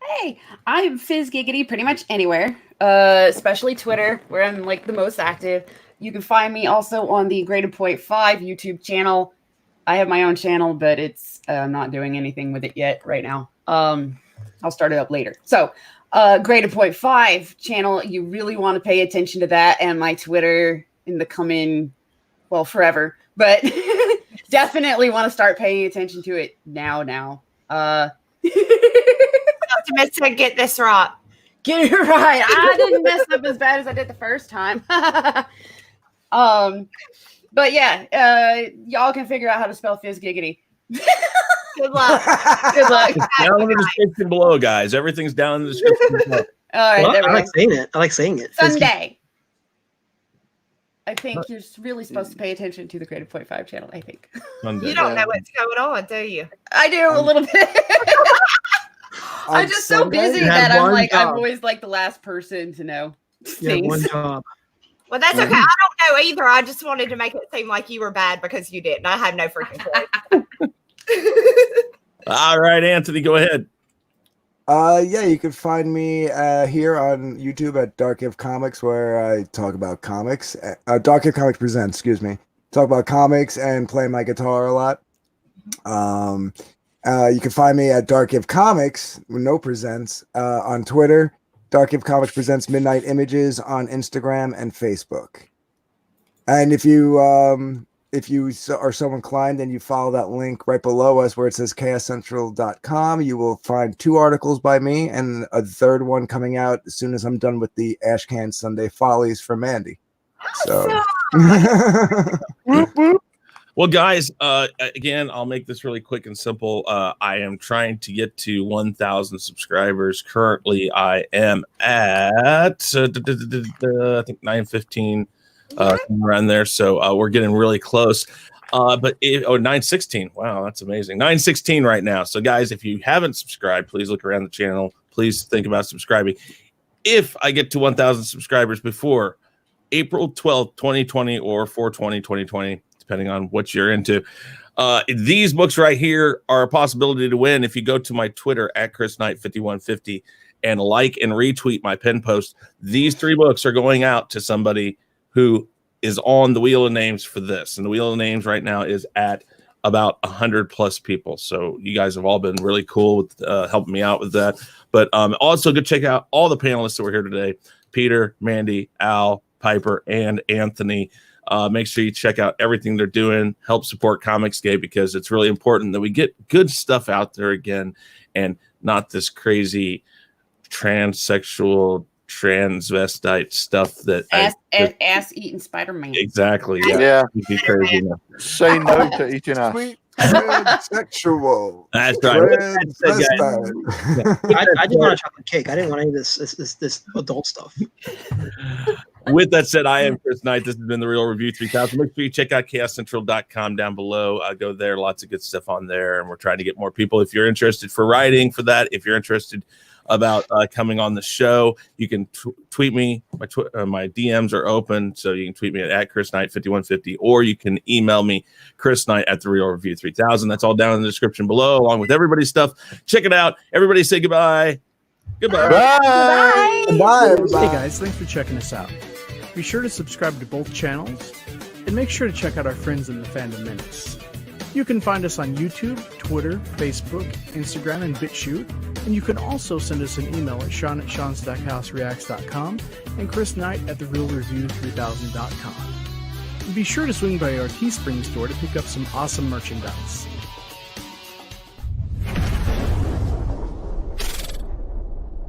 Hey, I'm Fizz Giggity pretty much anywhere, especially Twitter, where I'm like the most active. You can find me also on the Graded Point 5 YouTube channel. I have my own channel, but it's I'm not doing anything with it yet right now. I'll start it up later. So, Graded Point 5 channel, you really want to pay attention to that, and my Twitter in the coming, forever. But definitely want to start paying attention to it now. Optimistic, get this right. Get it right. I didn't mess up as bad as I did the first time. But yeah, y'all can figure out how to spell Fizz Giggity. Good luck. Good luck. Down in the description below, guys. Everything's down in the description below. All right. Well, I like saying it. Sunday. I think you're really supposed to pay attention to the Graded Point 5 channel, I think. Sunday. You don't know what's going on, do you? I do a little bit. I'm just so busy that I'm always like the last person to know. Yeah, one Thanks. job. Well, that's okay. I don't know either. I just wanted to make it seem like you were bad because you didn't. I have no freaking clue. All right, Anthony, go ahead. Yeah, you can find me here on YouTube at DarkGift Comics, where I talk about comics. DarkGift Comics Presents, excuse me. Talk about comics and play my guitar a lot. You can find me at DarkGift Comics, no presents, on Twitter. DarkGift Comics Presents Midnight Images on Instagram and Facebook. And if you are so inclined and you follow that link right below us where it says chaoscentral.com, you will find 2 articles by me and a third one coming out as soon as I'm done with the Ashcan Sunday Follies for Mandy. So, Well, guys, again, I'll make this really quick and simple. I am trying to get to 1,000 subscribers. Currently, I am at, I think, 915. Around there, so we're getting really close. But 916, wow, that's amazing. 916 right now. So guys, if you haven't subscribed, please look around the channel. Please think about subscribing. If I get to 1,000 subscribers before April 12th, 2020 or 4/20/2020, depending on what you're into, these books right here are a possibility to win if you go to my Twitter at ChrisKnight5150 and like and retweet my pin post. These 3 books are going out to somebody who is on the Wheel of Names for this. And the Wheel of Names right now is at about 100+ people. So you guys have all been really cool with helping me out with that. But also go check out all the panelists that were here today. Peter, Mandy, Al, Piper, and Anthony. Make sure you check out everything they're doing. Help support Comicsgate because it's really important that we get good stuff out there again and not this crazy transsexual transvestite stuff that ass eating Spider-Man. Exactly. Yeah. Be crazy. Say no to eating ass. sweet transsexual. That's right. Transvestite. I didn't want a chocolate cake. I didn't want any of this adult stuff. With that said, I am Chris Knight. This has been the Real Review 3000. Make sure you check out chaoscentral.com down below. Go there. Lots of good stuff on there. And we're trying to get more people. If you're interested for writing for that, if you're interested about coming on the show, you can tweet me. My DMs are open, so you can tweet me at ChrisKnight5150, or you can email me, ChrisKnight at the Real Review 3000. That's all down in the description below, along with everybody's stuff. Check it out. Everybody say goodbye. Goodbye. Bye. Bye, everybody. Hey guys, thanks for checking us out. Be sure to subscribe to both channels, and make sure to check out our friends in the Fandom Minutes. You can find us on YouTube, Twitter, Facebook, Instagram, and BitChute. And you can also send us an email at Sean@SeanStackhouseReacts.com and ChrisKnight@TheRealReview3000.com. And be sure to swing by our Teespring store to pick up some awesome merchandise.